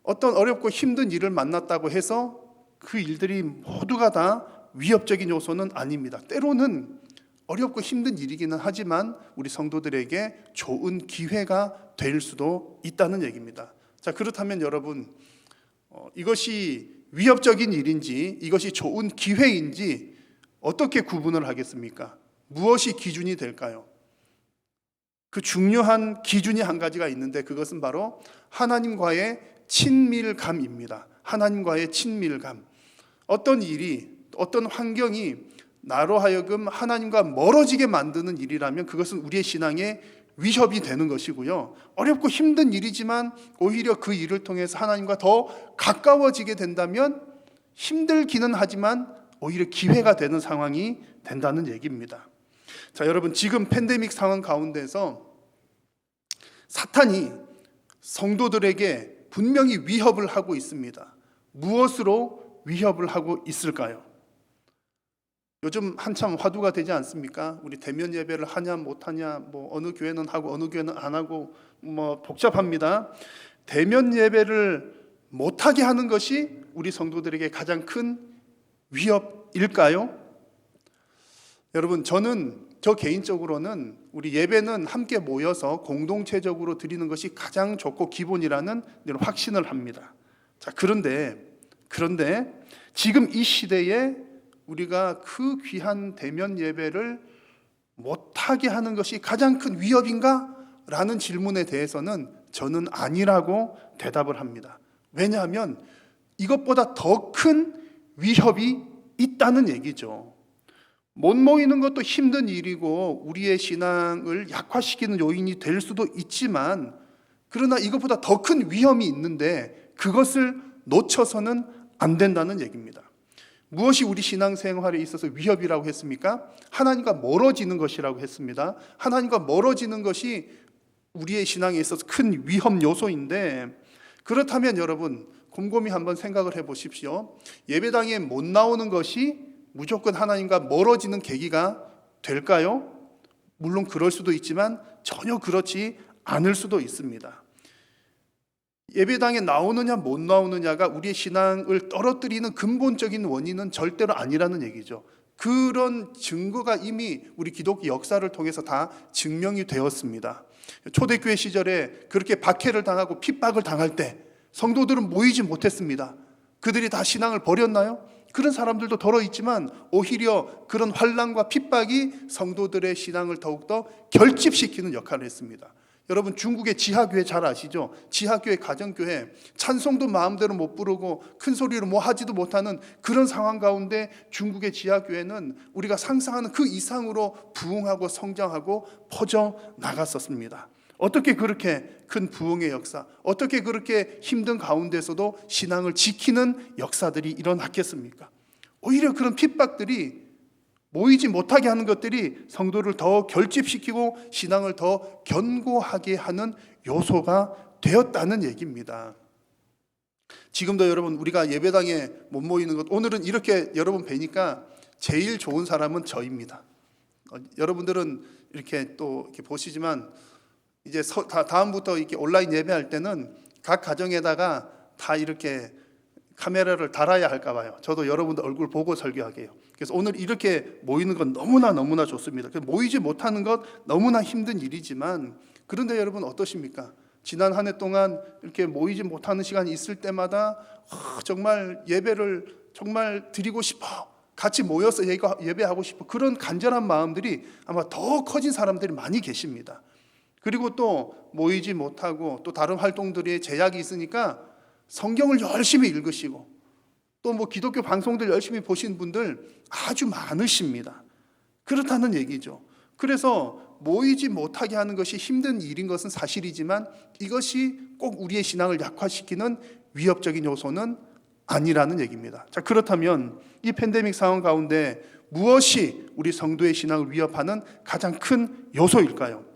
어떤 어렵고 힘든 일을 만났다고 해서 그 일들이 모두가 다 위협적인 요소는 아닙니다. 때로는 어렵고 힘든 일이기는 하지만 우리 성도들에게 좋은 기회가 될 수도 있다는 얘기입니다. 자, 그렇다면 여러분 이것이 위협적인 일인지 이것이 좋은 기회인지 어떻게 구분을 하겠습니까? 무엇이 기준이 될까요? 그 중요한 기준이 한 가지가 있는데 그것은 바로 하나님과의 친밀감입니다. 하나님과의 친밀감. 어떤 일이, 어떤 환경이 나로 하여금 하나님과 멀어지게 만드는 일이라면 그것은 우리의 신앙에 위협이 되는 것이고요. 어렵고 힘든 일이지만 오히려 그 일을 통해서 하나님과 더 가까워지게 된다면 힘들기는 하지만 오히려 기회가 되는 상황이 된다는 얘기입니다. 자, 여러분 지금 팬데믹 상황 가운데서 사탄이 성도들에게 분명히 위협을 하고 있습니다. 무엇으로 위협을 하고 있을까요? 요즘 한참 화두가 되지 않습니까? 우리 대면 예배를 하냐 못하냐, 뭐 어느 교회는 하고 어느 교회는 안 하고 뭐 복잡합니다. 대면 예배를 못하게 하는 것이 우리 성도들에게 가장 큰 위협일까요? 여러분 저 개인적으로는 우리 예배는 함께 모여서 공동체적으로 드리는 것이 가장 좋고 기본이라는 확신을 합니다. 자, 그런데 지금 이 시대에 우리가 그 귀한 대면 예배를 못하게 하는 것이 가장 큰 위협인가? 라는 질문에 대해서는 저는 아니라고 대답을 합니다. 왜냐하면 이것보다 더 큰 위협이 있다는 얘기죠. 못 모이는 것도 힘든 일이고 우리의 신앙을 약화시키는 요인이 될 수도 있지만 그러나 이것보다 더 큰 위험이 있는데 그것을 놓쳐서는 안 된다는 얘기입니다. 무엇이 우리 신앙생활에 있어서 위협이라고 했습니까? 하나님과 멀어지는 것이라고 했습니다. 하나님과 멀어지는 것이 우리의 신앙에 있어서 큰 위험 요소인데 그렇다면 여러분 곰곰이 한번 생각을 해보십시오. 예배당에 못 나오는 것이 무조건 하나님과 멀어지는 계기가 될까요? 물론 그럴 수도 있지만 전혀 그렇지 않을 수도 있습니다. 예배당에 나오느냐 못 나오느냐가 우리의 신앙을 떨어뜨리는 근본적인 원인은 절대로 아니라는 얘기죠. 그런 증거가 이미 우리 기독교 역사를 통해서 다 증명이 되었습니다. 초대교회 시절에 그렇게 박해를 당하고 핍박을 당할 때 성도들은 모이지 못했습니다. 그들이 다 신앙을 버렸나요? 그런 사람들도 덜어 있지만 오히려 그런 환난과 핍박이 성도들의 신앙을 더욱더 결집시키는 역할을 했습니다. 여러분 중국의 지하교회 잘 아시죠? 지하교회, 가정교회 찬송도 마음대로 못 부르고 큰 소리로 뭐 하지도 못하는 그런 상황 가운데 중국의 지하교회는 우리가 상상하는 그 이상으로 부흥하고 성장하고 퍼져 나갔었습니다. 어떻게 그렇게 큰 부흥의 역사, 어떻게 그렇게 힘든 가운데서도 신앙을 지키는 역사들이 일어났겠습니까? 오히려 그런 핍박들이 모이지 못하게 하는 것들이 성도를 더 결집시키고 신앙을 더 견고하게 하는 요소가 되었다는 얘기입니다. 지금도 여러분 우리가 예배당에 못 모이는 것, 오늘은 이렇게 여러분 뵈니까 제일 좋은 사람은 저입니다. 여러분들은 이렇게 또 이렇게 보시지만 이제 다음부터 이렇게 온라인 예배할 때는 각 가정에다가 다 이렇게 카메라를 달아야 할까 봐요. 저도 여러분들 얼굴 보고 설교하게요. 그래서 오늘 이렇게 모이는 건 너무나 좋습니다. 모이지 못하는 것 너무나 힘든 일이지만, 그런데 여러분 어떠십니까? 지난 한 해 동안 이렇게 모이지 못하는 시간이 있을 때마다 정말 예배를 정말 드리고 싶어, 같이 모여서 예배하고 싶어, 그런 간절한 마음들이 아마 더 커진 사람들이 많이 계십니다. 그리고 또 모이지 못하고 또 다른 활동들에 제약이 있으니까 성경을 열심히 읽으시고 또 뭐 기독교 방송들 열심히 보신 분들 아주 많으십니다. 그렇다는 얘기죠. 그래서 모이지 못하게 하는 것이 힘든 일인 것은 사실이지만 이것이 꼭 우리의 신앙을 약화시키는 위협적인 요소는 아니라는 얘기입니다. 자, 그렇다면 이 팬데믹 상황 가운데 무엇이 우리 성도의 신앙을 위협하는 가장 큰 요소일까요?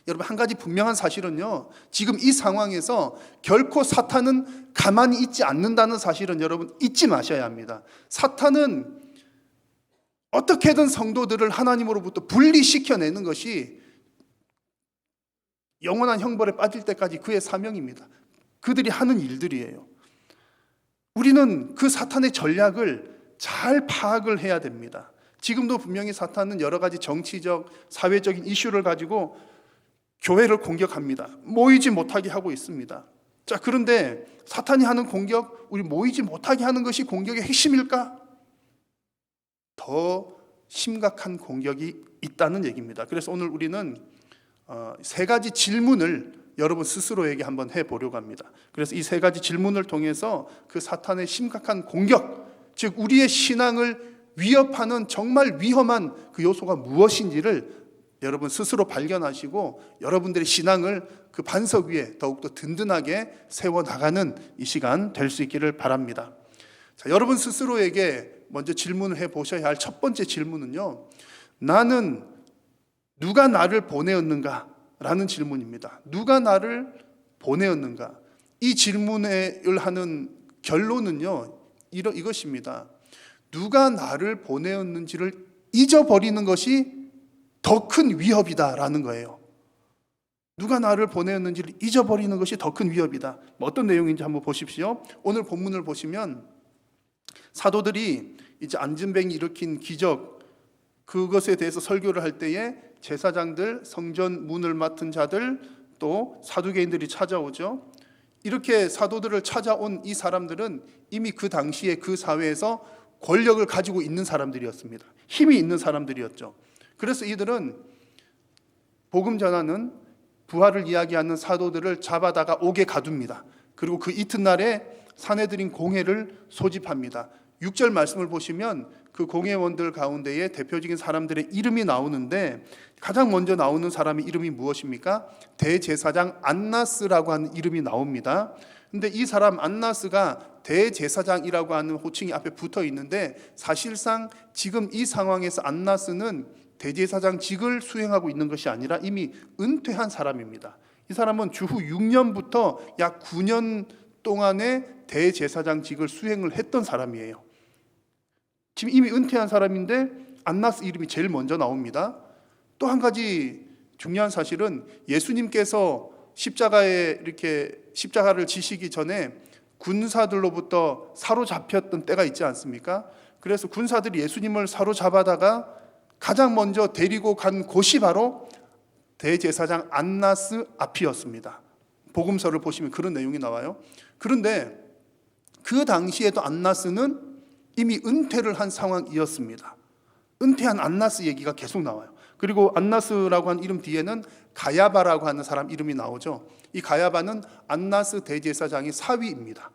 여러분, 한 가지 분명한 사실은요, 지금 이 상황에서 결코 사탄은 가만히 있지 않는다는 사실은 여러분 잊지 마셔야 합니다. 사탄은 어떻게든 성도들을 하나님으로부터 분리시켜내는 것이 영원한 형벌에 빠질 때까지 그의 사명입니다. 그들이 하는 일들이에요. 우리는 그 사탄의 전략을 잘 파악을 해야 됩니다. 지금도 분명히 사탄은 여러 가지 정치적, 사회적인 이슈를 가지고 교회를 공격합니다. 모이지 못하게 하고 있습니다. 자, 그런데 사탄이 하는 공격, 우리 모이지 못하게 하는 것이 공격의 핵심일까? 더 심각한 공격이 있다는 얘기입니다. 그래서 오늘 우리는 세 가지 질문을 여러분 스스로에게 한번 해보려고 합니다. 그래서 이 세 가지 질문을 통해서 그 사탄의 심각한 공격, 즉 우리의 신앙을 위협하는 정말 위험한 그 요소가 무엇인지를 여러분 스스로 발견하시고 여러분들의 신앙을 그 반석 위에 더욱더 든든하게 세워나가는 이 시간 될 수 있기를 바랍니다. 자, 여러분 스스로에게 먼저 질문을 해보셔야 할 첫 번째 질문은요, 나는 누가 나를 보내었는가? 라는 질문입니다. 누가 나를 보내었는가? 이 질문을 하는 결론은요, 이것입니다. 누가 나를 보내었는지를 잊어버리는 것이 더 큰 위협이다라는 거예요. 누가 나를 보내었는지를 잊어버리는 것이 더 큰 위협이다. 어떤 내용인지 한번 보십시오. 오늘 본문을 보시면 사도들이 이제 안진뱅이 일으킨 기적, 그것에 대해서 설교를 할 때에 제사장들, 성전 문을 맡은 자들, 또 사두개인들이 찾아오죠. 이렇게 사도들을 찾아온 이 사람들은 이미 그 당시에 그 사회에서 권력을 가지고 있는 사람들이었습니다. 힘이 있는 사람들이었죠. 그래서 이들은 복음 전하는, 부활을 이야기하는 사도들을 잡아다가 옥에 가둡니다. 그리고 그 이튿날에 산헤드린 공회를 소집합니다. 6절 말씀을 보시면 그 공회원들 가운데에 대표적인 사람들의 이름이 나오는데, 가장 먼저 나오는 사람의 이름이 무엇입니까? 대제사장 안나스라고 하는 이름이 나옵니다. 근데 이 사람 안나스가 대제사장이라고 하는 호칭이 앞에 붙어 있는데, 사실상 지금 이 상황에서 안나스는 대제사장직을 수행하고 있는 것이 아니라 이미 은퇴한 사람입니다. 이 사람은 주후 6년부터 약 9년 동안의 대제사장직을 수행을 했던 사람이에요. 지금 이미 은퇴한 사람인데 안나스 이름이 제일 먼저 나옵니다. 또 한 가지 중요한 사실은 예수님께서 십자가를 지시기 전에 군사들로부터 사로잡혔던 때가 있지 않습니까? 그래서 군사들이 예수님을 사로잡아다가 가장 먼저 데리고 간 곳이 바로 대제사장 안나스 앞이었습니다. 복음서를 보시면 그런 내용이 나와요. 그런데 그 당시에도 안나스는 이미 은퇴를 한 상황이었습니다. 은퇴한 안나스 얘기가 계속 나와요. 그리고 안나스라고 하는 이름 뒤에는 가야바라고 하는 사람 이름이 나오죠. 이 가야바는 안나스 대제사장의 사위입니다.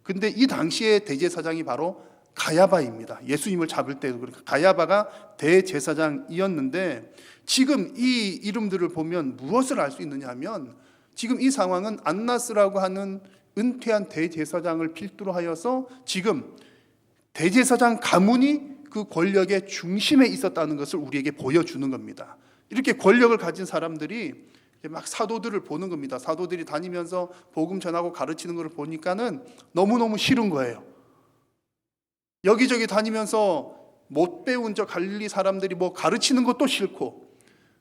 근데 이 당시의 대제사장이 바로 가야바입니다. 예수님을 잡을 때도 그러니까 가야바가 대제사장이었는데, 지금 이 이름들을 보면 무엇을 알 수 있느냐 하면, 지금 이 상황은 안나스라고 하는 은퇴한 대제사장을 필두로 하여서 지금 대제사장 가문이 그 권력의 중심에 있었다는 것을 우리에게 보여주는 겁니다. 이렇게 권력을 가진 사람들이 막 사도들을 보는 겁니다. 사도들이 다니면서 복음 전하고 가르치는 걸 보니까는 너무너무 싫은 거예요. 여기저기 다니면서 못 배운 저 갈릴리 사람들이 뭐 가르치는 것도 싫고,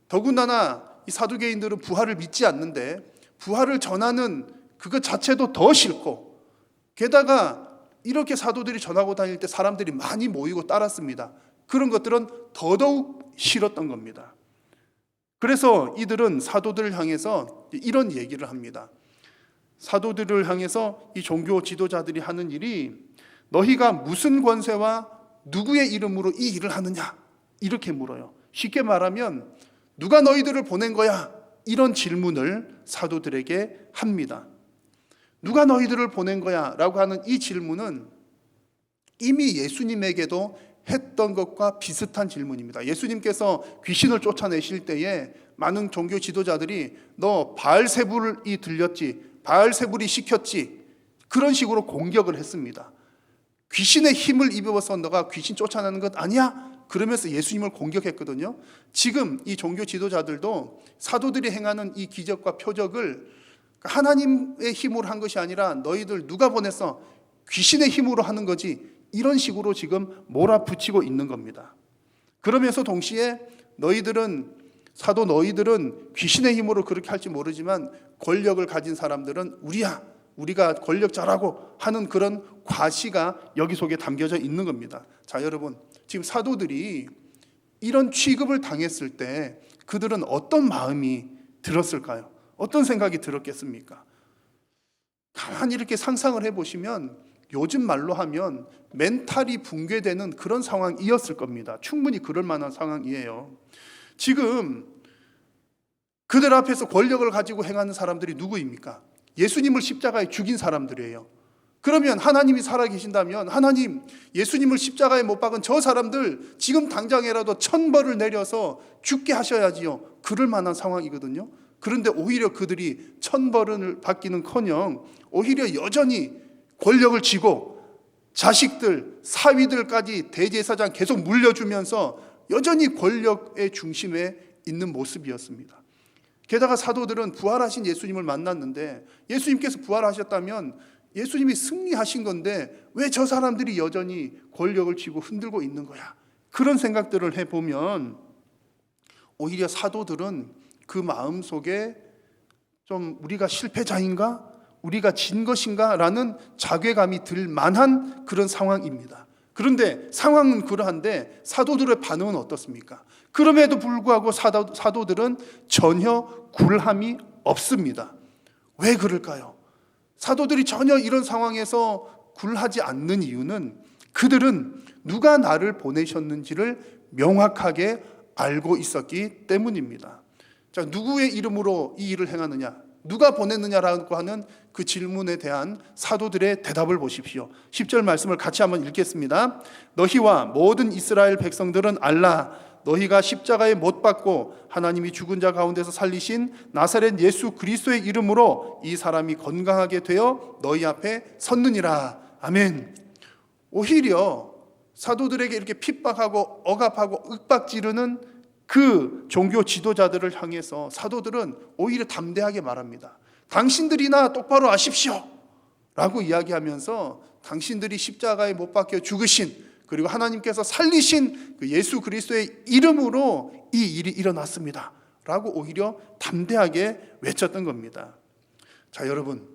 더군다나 이 사두개인들은 부활을 믿지 않는데 부활을 전하는 그것 자체도 더 싫고, 게다가 이렇게 사도들이 전하고 다닐 때 사람들이 많이 모이고 따랐습니다. 그런 것들은 더더욱 싫었던 겁니다. 그래서 이들은 사도들을 향해서 이런 얘기를 합니다. 사도들을 향해서 이 종교 지도자들이 하는 일이, 너희가 무슨 권세와 누구의 이름으로 이 일을 하느냐, 이렇게 물어요. 쉽게 말하면 누가 너희들을 보낸 거야? 이런 질문을 사도들에게 합니다. 누가 너희들을 보낸 거야? 라고 하는 이 질문은 이미 예수님에게도 했던 것과 비슷한 질문입니다. 예수님께서 귀신을 쫓아내실 때에 많은 종교 지도자들이 너 바알세불이 들렸지, 바알세불이 시켰지, 그런 식으로 공격을 했습니다. 귀신의 힘을 입어서 너가 귀신 쫓아내는 것 아니야? 그러면서 예수님을 공격했거든요. 지금 이 종교 지도자들도 사도들이 행하는 이 기적과 표적을 하나님의 힘으로 한 것이 아니라 너희들 누가 보냈어? 귀신의 힘으로 하는 거지, 이런 식으로 지금 몰아붙이고 있는 겁니다. 그러면서 동시에 사도 너희들은 귀신의 힘으로 그렇게 할지 모르지만 권력을 가진 사람들은 우리가 권력자라고 하는 그런 과시가 여기 속에 담겨져 있는 겁니다. 자, 여러분, 지금 사도들이 이런 취급을 당했을 때 그들은 어떤 마음이 들었을까요? 어떤 생각이 들었겠습니까? 가만히 이렇게 상상을 해보시면 요즘 말로 하면 멘탈이 붕괴되는 그런 상황이었을 겁니다. 충분히 그럴 만한 상황이에요. 지금 그들 앞에서 권력을 가지고 행하는 사람들이 누구입니까? 예수님을 십자가에 죽인 사람들이에요. 그러면 하나님이 살아계신다면, 하나님, 예수님을 십자가에 못 박은 저 사람들 지금 당장이라도 천벌을 내려서 죽게 하셔야지요. 그럴 만한 상황이거든요. 그런데 오히려 그들이 천벌을 받기는커녕 오히려 여전히 권력을 쥐고 자식들, 사위들까지 대제사장 계속 물려주면서 여전히 권력의 중심에 있는 모습이었습니다. 게다가 사도들은 부활하신 예수님을 만났는데, 예수님께서 부활하셨다면 예수님이 승리하신 건데 왜 저 사람들이 여전히 권력을 쥐고 흔들고 있는 거야? 그런 생각들을 해보면 오히려 사도들은 그 마음속에 좀 우리가 실패자인가? 우리가 진 것인가? 라는 자괴감이 들 만한 그런 상황입니다. 그런데 상황은 그러한데 사도들의 반응은 어떻습니까? 그럼에도 불구하고 사도들은 전혀 굴함이 없습니다. 왜 그럴까요? 사도들이 전혀 이런 상황에서 굴하지 않는 이유는 그들은 누가 나를 보내셨는지를 명확하게 알고 있었기 때문입니다. 자, 누구의 이름으로 이 일을 행하느냐? 누가 보냈느냐라고 하는 그 질문에 대한 사도들의 대답을 보십시오. 10절 말씀을 같이 한번 읽겠습니다. 너희와 모든 이스라엘 백성들은 알라. 너희가 십자가에 못 박고 하나님이 죽은 자 가운데서 살리신 나사렛 예수 그리스도의 이름으로 이 사람이 건강하게 되어 너희 앞에 섰느니라. 아멘. 오히려 사도들에게 이렇게 핍박하고 억압하고 윽박지르는 그 종교 지도자들을 향해서 사도들은 오히려 담대하게 말합니다. 당신들이나 똑바로 아십시오 라고 이야기하면서 당신들이 십자가에 못 박혀 죽으신, 그리고 하나님께서 살리신 그 예수 그리스도의 이름으로 이 일이 일어났습니다 라고 오히려 담대하게 외쳤던 겁니다. 자, 여러분,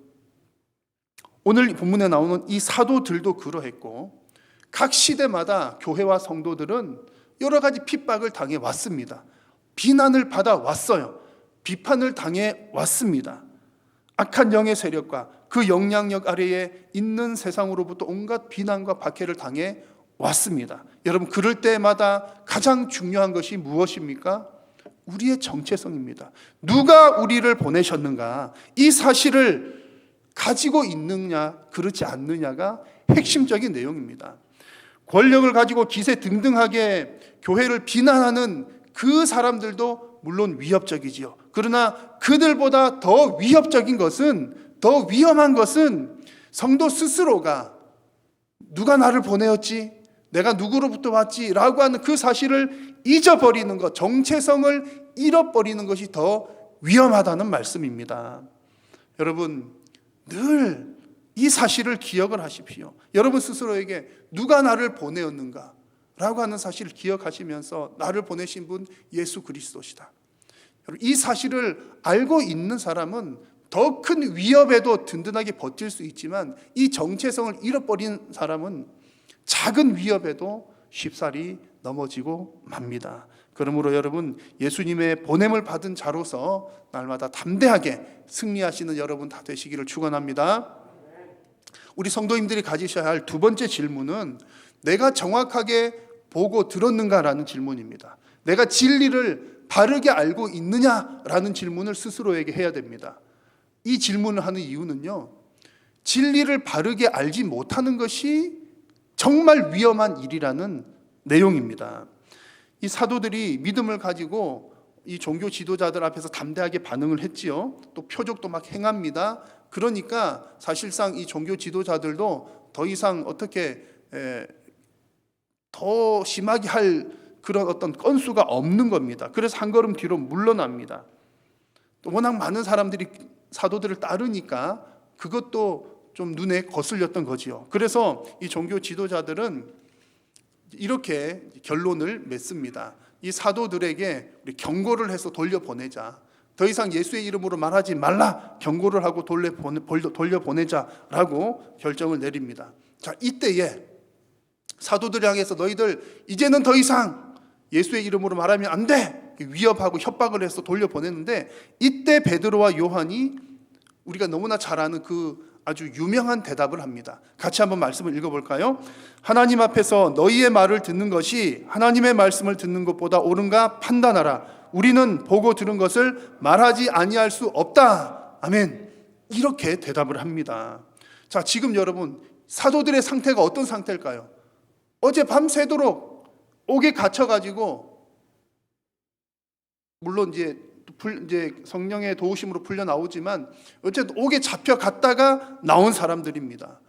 오늘 본문에 나오는 이 사도들도 그러했고 각 시대마다 교회와 성도들은 여러 가지 핍박을 당해 왔습니다. 비난을 받아 왔어요. 비판을 당해 왔습니다. 악한 영의 세력과 그 영향력 아래에 있는 세상으로부터 온갖 비난과 박해를 당해 왔습니다. 여러분, 그럴 때마다 가장 중요한 것이 무엇입니까? 우리의 정체성입니다. 누가 우리를 보내셨는가? 이 사실을 가지고 있느냐, 그렇지 않느냐가 핵심적인 내용입니다. 권력을 가지고 기세 등등하게 교회를 비난하는 그 사람들도 물론 위협적이지요. 그러나 그들보다 더 위협적인 것은, 더 위험한 것은 성도 스스로가 누가 나를 보내었지? 내가 누구로부터 왔지? 라고 하는 그 사실을 잊어버리는 것, 정체성을 잃어버리는 것이 더 위험하다는 말씀입니다. 여러분, 늘 이 사실을 기억을 하십시오. 여러분 스스로에게 누가 나를 보내었는가 라고 하는 사실을 기억하시면서 나를 보내신 분 예수 그리스도시다. 이 사실을 알고 있는 사람은 더 큰 위협에도 든든하게 버틸 수 있지만, 이 정체성을 잃어버린 사람은 작은 위협에도 쉽사리 넘어지고 맙니다. 그러므로 여러분, 예수님의 보냄을 받은 자로서 날마다 담대하게 승리하시는 여러분 다 되시기를 축원합니다. 우리 성도님들이 가지셔야 할 두 번째 질문은 내가 정확하게 보고 들었는가라는 질문입니다. 내가 진리를 바르게 알고 있느냐라는 질문을 스스로에게 해야 됩니다. 이 질문을 하는 이유는요, 진리를 바르게 알지 못하는 것이 정말 위험한 일이라는 내용입니다. 이 사도들이 믿음을 가지고 이 종교 지도자들 앞에서 담대하게 반응을 했지요. 또 표적도 막 행합니다. 그러니까 사실상 이 종교 지도자들도 더 이상 어떻게 더 심하게 할 그런 어떤 건수가 없는 겁니다. 그래서 한 걸음 뒤로 물러납니다. 또 워낙 많은 사람들이 사도들을 따르니까 그것도 좀 눈에 거슬렸던 거지요. 그래서 이 종교 지도자들은 이렇게 결론을 맺습니다. 이 사도들에게 우리 경고를 해서 돌려보내자. 더 이상 예수의 이름으로 말하지 말라. 경고를 하고 돌려보내자라고 결정을 내립니다. 자, 이때에 사도들 향해서 너희들 이제는 더 이상 예수의 이름으로 말하면 안 돼. 위협하고 협박을 해서 돌려보냈는데, 이때 베드로와 요한이 우리가 너무나 잘 아는 그 아주 유명한 대답을 합니다. 같이 한번 말씀을 읽어볼까요? 하나님 앞에서 너희의 말을 듣는 것이 하나님의 말씀을 듣는 것보다 옳은가 판단하라. 우리는 보고 들은 것을 말하지 아니할 수 없다. 아멘. 이렇게 대답을 합니다. 자, 지금 여러분 사도들의 상태가 어떤 상태일까요? 어제 밤새도록 옥에 갇혀가지고, 물론 이제 성령의 도우심으로 풀려 나오지만 어쨌든 옥에 잡혀갔다가 나온 사람들입니다.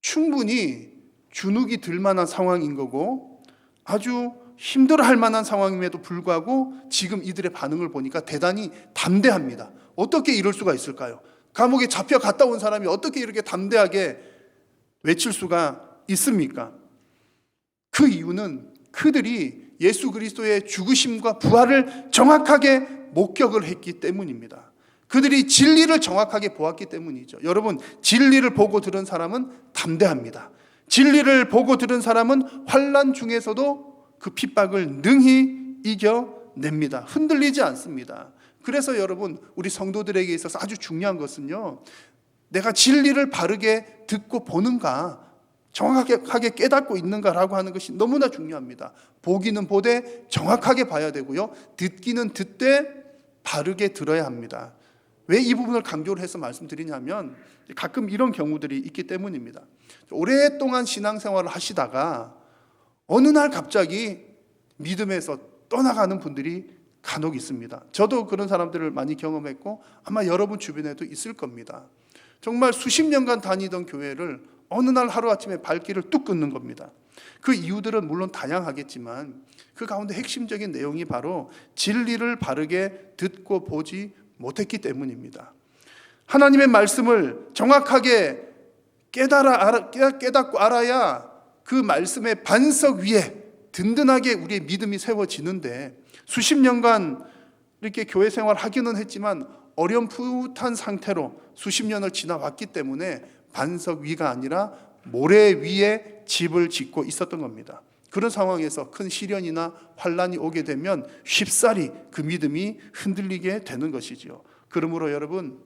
충분히 주눅이 들 만한 상황인 거고 아주 힘들어할 만한 상황임에도 불구하고 지금 이들의 반응을 보니까 대단히 담대합니다. 어떻게 이럴 수가 있을까요? 감옥에 잡혀갔다 온 사람이 어떻게 이렇게 담대하게 외칠 수가 있습니까? 그 이유는 그들이 예수 그리스도의 죽으심과 부활을 정확하게 목격을 했기 때문입니다. 그들이 진리를 정확하게 보았기 때문이죠. 여러분, 진리를 보고 들은 사람은 담대합니다. 진리를 보고 들은 사람은 환난 중에서도 그 핍박을 능히 이겨냅니다. 흔들리지 않습니다. 그래서 여러분, 우리 성도들에게 있어서 아주 중요한 것은요, 내가 진리를 바르게 듣고 보는가, 정확하게 깨닫고 있는가라고 하는 것이 너무나 중요합니다. 보기는 보되 정확하게 봐야 되고요, 듣기는 듣되 바르게 들어야 합니다. 왜 이 부분을 강조를 해서 말씀드리냐면, 가끔 이런 경우들이 있기 때문입니다. 오랫동안 신앙생활을 하시다가 어느 날 갑자기 믿음에서 떠나가는 분들이 간혹 있습니다. 저도 그런 사람들을 많이 경험했고 아마 여러분 주변에도 있을 겁니다. 정말 수십 년간 다니던 교회를 어느 날 하루아침에 발길을 뚝 끊는 겁니다. 그 이유들은 물론 다양하겠지만 그 가운데 핵심적인 내용이 바로 진리를 바르게 듣고 보지 못했기 때문입니다. 하나님의 말씀을 정확하게 깨닫고 알아야 그 말씀의 반석 위에 든든하게 우리의 믿음이 세워지는데, 수십 년간 이렇게 교회 생활 하기는 했지만 어렴풋한 상태로 수십 년을 지나왔기 때문에 반석 위가 아니라 모래 위에 집을 짓고 있었던 겁니다. 그런 상황에서 큰 시련이나 환난이 오게 되면 쉽사리 그 믿음이 흔들리게 되는 것이지요. 그러므로 여러분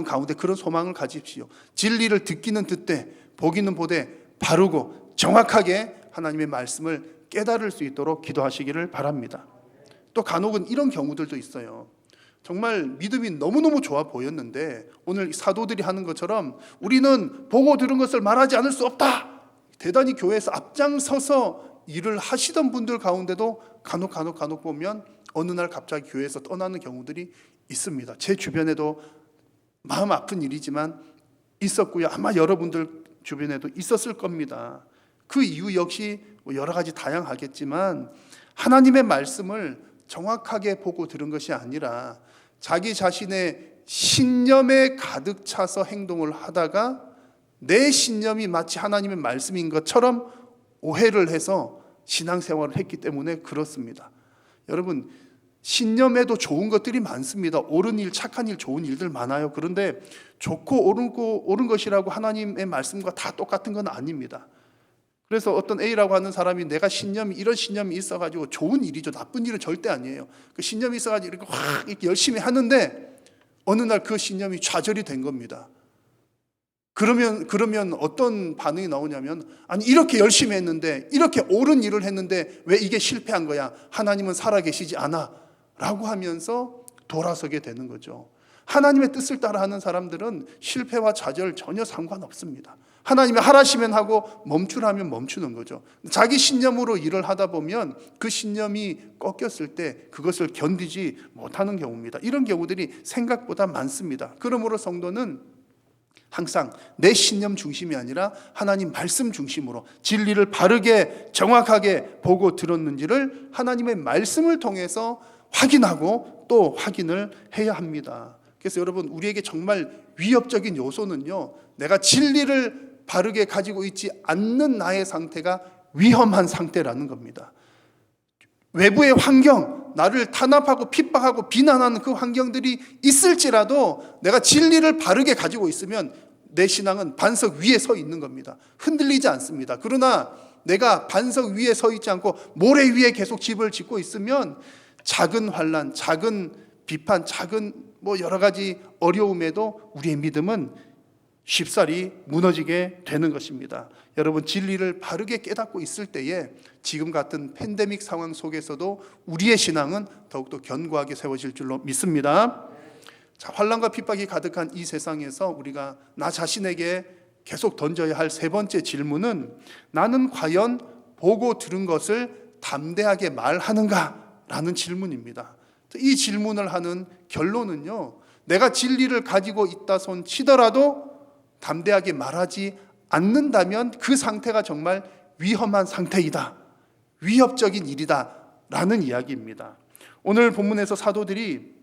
가운데 그런 소망을 가지십시오. 진리를 듣기는 듣되 보기는 보되 바르고 정확하게 하나님의 말씀을 깨달을 수 있도록 기도하시기를 바랍니다. 또 간혹은 이런 경우들도 있어요. 정말 믿음이 너무너무 좋아 보였는데 오늘 사도들이 하는 것처럼 우리는 보고 들은 것을 말하지 않을 수 없다. 대단히 교회에서 앞장서서 일을 하시던 분들 가운데도 간혹 보면 어느 날 갑자기 교회에서 떠나는 경우들이 있습니다. 제 주변에도 마음 아픈 일이지만 있었고요. 아마 여러분들 주변에도 있었을 겁니다. 그 이유 역시 여러 가지 다양하겠지만 하나님의 말씀을 정확하게 보고 들은 것이 아니라 자기 자신의 신념에 가득 차서 행동을 하다가 내 신념이 마치 하나님의 말씀인 것처럼 오해를 해서 신앙생활을 했기 때문에 그렇습니다. 여러분, 신념에도 좋은 것들이 많습니다. 옳은 일, 착한 일, 좋은 일들 많아요. 그런데 좋고 옳은 것이라고 하나님의 말씀과 다 똑같은 건 아닙니다. 그래서 어떤 A라고 하는 사람이 내가 이런 신념이 있어가지고 좋은 일이죠. 나쁜 일은 절대 아니에요. 그 신념이 있어가지고 이렇게 열심히 하는데 어느 날 그 신념이 좌절이 된 겁니다. 그러면 어떤 반응이 나오냐면, 아니 이렇게 열심히 했는데, 이렇게 옳은 일을 했는데 왜 이게 실패한 거야? 하나님은 살아계시지 않아? 라고 하면서 돌아서게 되는 거죠. 하나님의 뜻을 따라하는 사람들은 실패와 좌절 전혀 상관없습니다. 하나님이 하라시면 하고 멈추라면 멈추는 거죠. 자기 신념으로 일을 하다 보면 그 신념이 꺾였을 때 그것을 견디지 못하는 경우입니다. 이런 경우들이 생각보다 많습니다. 그러므로 성도는 항상 내 신념 중심이 아니라 하나님 말씀 중심으로 진리를 바르게 정확하게 보고 들었는지를 하나님의 말씀을 통해서 확인하고 또 확인을 해야 합니다. 그래서 여러분, 우리에게 정말 위협적인 요소는요, 내가 진리를 바르게 가지고 있지 않는 나의 상태가 위험한 상태라는 겁니다. 외부의 환경, 나를 탄압하고 핍박하고 비난하는 그 환경들이 있을지라도 내가 진리를 바르게 가지고 있으면 내 신앙은 반석 위에 서 있는 겁니다. 흔들리지 않습니다. 그러나 내가 반석 위에 서 있지 않고 모래 위에 계속 집을 짓고 있으면 작은 환난, 작은 비판, 작은 여러 가지 어려움에도 우리의 믿음은 쉽사리 무너지게 되는 것입니다. 여러분, 진리를 바르게 깨닫고 있을 때에 지금 같은 팬데믹 상황 속에서도 우리의 신앙은 더욱더 견고하게 세워질 줄로 믿습니다. 자, 환난과 핍박이 가득한 이 세상에서 우리가 나 자신에게 계속 던져야 할 세 번째 질문은, 나는 과연 보고 들은 것을 담대하게 말하는가? 라는 질문입니다. 이 질문을 하는 결론은요, 내가 진리를 가지고 있다 손 치더라도 담대하게 말하지 않는다면 그 상태가 정말 위험한 상태이다, 위협적인 일이다 라는 이야기입니다. 오늘 본문에서 사도들이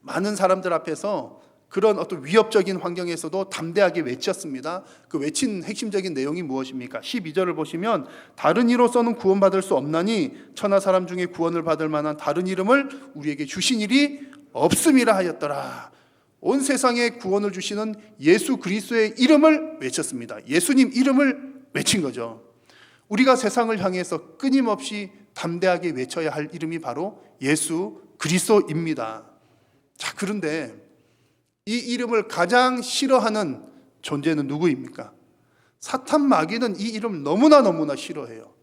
많은 사람들 앞에서 그런 어떤 위협적인 환경에서도 담대하게 외쳤습니다. 그 외친 핵심적인 내용이 무엇입니까? 12절을 보시면, 다른 이로서는 구원받을 수 없나니 천하 사람 중에 구원을 받을 만한 다른 이름을 우리에게 주신 일이 없음이라 하였더라. 온 세상에 구원을 주시는 예수 그리스도의 이름을 외쳤습니다. 예수님 이름을 외친 거죠. 우리가 세상을 향해서 끊임없이 담대하게 외쳐야 할 이름이 바로 예수 그리스도입니다. 자, 그런데 이 이름을 가장 싫어하는 존재는 누구입니까? 사탄 마귀는 이 이름 너무나 싫어해요.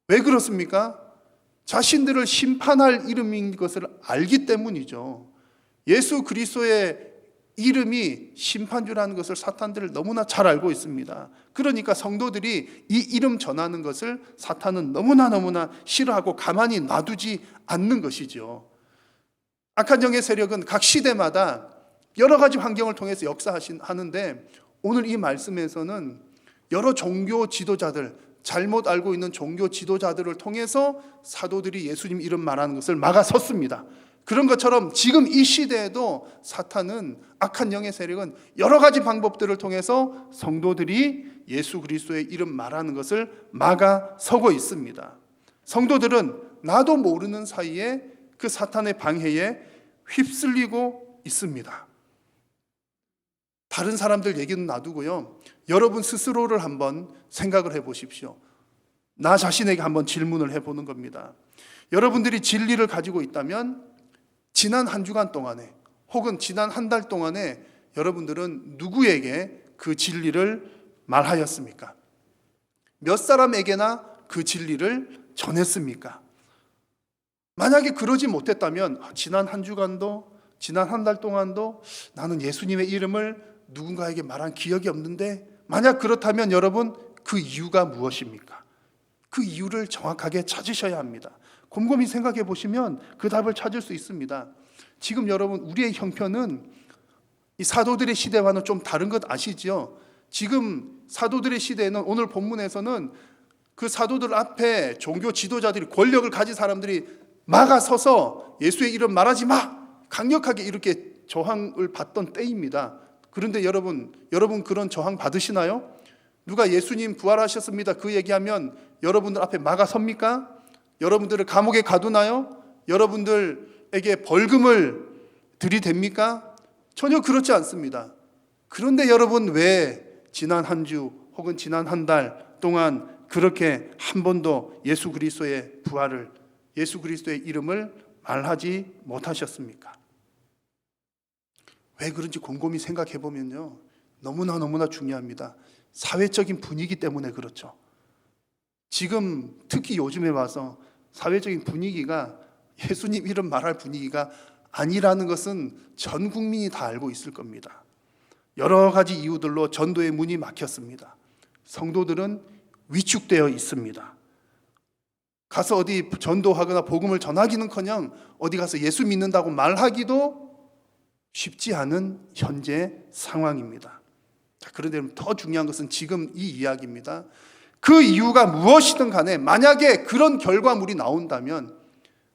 왜 그렇습니까? 자신들을 심판할 이름인 것을 알기 때문이죠. 예수 그리스도의 이름이 심판주라는 것을 사탄들을 너무나 잘 알고 있습니다. 그러니까 성도들이 이 이름 전하는 것을 사탄은 너무나 싫어하고 가만히 놔두지 않는 것이죠. 악한 영의 세력은 각 시대마다 여러 가지 환경을 통해서 역사하는데, 오늘 이 말씀에서는 여러 종교 지도자들, 잘못 알고 있는 종교 지도자들을 통해서 사도들이 예수님 이름 말하는 것을 막아섰습니다. 그런 것처럼 지금 이 시대에도 사탄은, 악한 영의 세력은 여러 가지 방법들을 통해서 성도들이 예수 그리스도의 이름 말하는 것을 막아서고 있습니다. 성도들은 나도 모르는 사이에 그 사탄의 방해에 휩쓸리고 있습니다. 다른 사람들 얘기는 놔두고요, 여러분 스스로를 한번 생각을 해보십시오. 나 자신에게 한번 질문을 해보는 겁니다. 여러분들이 진리를 가지고 있다면 지난 한 주간 동안에 혹은 지난 한 달 동안에 여러분들은 누구에게 그 진리를 말하였습니까? 몇 사람에게나 그 진리를 전했습니까? 만약에 그러지 못했다면 지난 한 주간도, 지난 한 달 동안도 나는 예수님의 이름을 누군가에게 말한 기억이 없는데, 만약 그렇다면 여러분, 그 이유가 무엇입니까? 그 이유를 정확하게 찾으셔야 합니다. 곰곰이 생각해 보시면 그 답을 찾을 수 있습니다. 지금 여러분, 우리의 형편은 이 사도들의 시대와는 좀 다른 것 아시죠? 지금 사도들의 시대에는, 오늘 본문에서는 그 사도들 앞에 종교 지도자들이, 권력을 가진 사람들이 막아서서 예수의 이름 말하지 마! 강력하게 이렇게 저항을 받던 때입니다. 그런데 여러분 그런 저항 받으시나요? 누가 예수님 부활하셨습니다 그 얘기하면 여러분들 앞에 막아섭니까? 여러분들을 감옥에 가두나요? 여러분들에게 벌금을 들이댑니까? 전혀 그렇지 않습니다. 그런데 여러분 왜 지난 한 주 혹은 지난 한 달 동안 그렇게 한 번도 예수 그리스도의 부활을, 예수 그리스도의 이름을 말하지 못하셨습니까? 왜 그런지 곰곰이 생각해 보면요, 너무나 중요합니다. 사회적인 분위기 때문에 그렇죠. 지금 특히 요즘에 와서 사회적인 분위기가 예수님 이름 말할 분위기가 아니라는 것은 전 국민이 다 알고 있을 겁니다. 여러 가지 이유들로 전도의 문이 막혔습니다. 성도들은 위축되어 있습니다. 가서 어디 전도하거나 복음을 전하기는커녕 어디 가서 예수 믿는다고 말하기도 쉽지 않은 현재 상황입니다. 자, 그런데 더 중요한 것은 지금 이 이야기입니다. 그 이유가 무엇이든 간에 만약에 그런 결과물이 나온다면,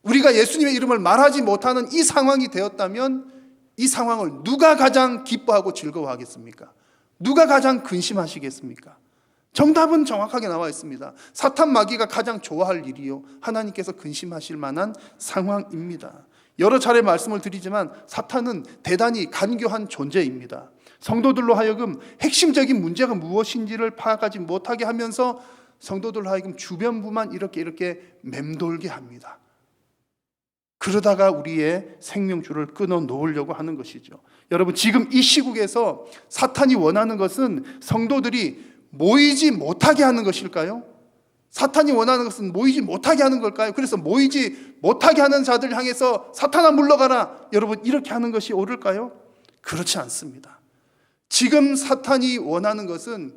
우리가 예수님의 이름을 말하지 못하는 이 상황이 되었다면, 이 상황을 누가 가장 기뻐하고 즐거워하겠습니까? 누가 가장 근심하시겠습니까? 정답은 정확하게 나와 있습니다. 사탄 마귀가 가장 좋아할 일이요, 하나님께서 근심하실 만한 상황입니다. 여러 차례 말씀을 드리지만 사탄은 대단히 간교한 존재입니다. 성도들로 하여금 핵심적인 문제가 무엇인지를 파악하지 못하게 하면서 성도들로 하여금 주변부만 이렇게 맴돌게 합니다. 그러다가 우리의 생명줄을 끊어 놓으려고 하는 것이죠. 여러분, 지금 이 시국에서 사탄이 원하는 것은 성도들이 모이지 못하게 하는 것일까요? 사탄이 원하는 것은 모이지 못하게 하는 걸까요? 그래서 모이지 못하게 하는 자들 향해서 사탄아 물러가라, 여러분 이렇게 하는 것이 옳을까요? 그렇지 않습니다. 지금 사탄이 원하는 것은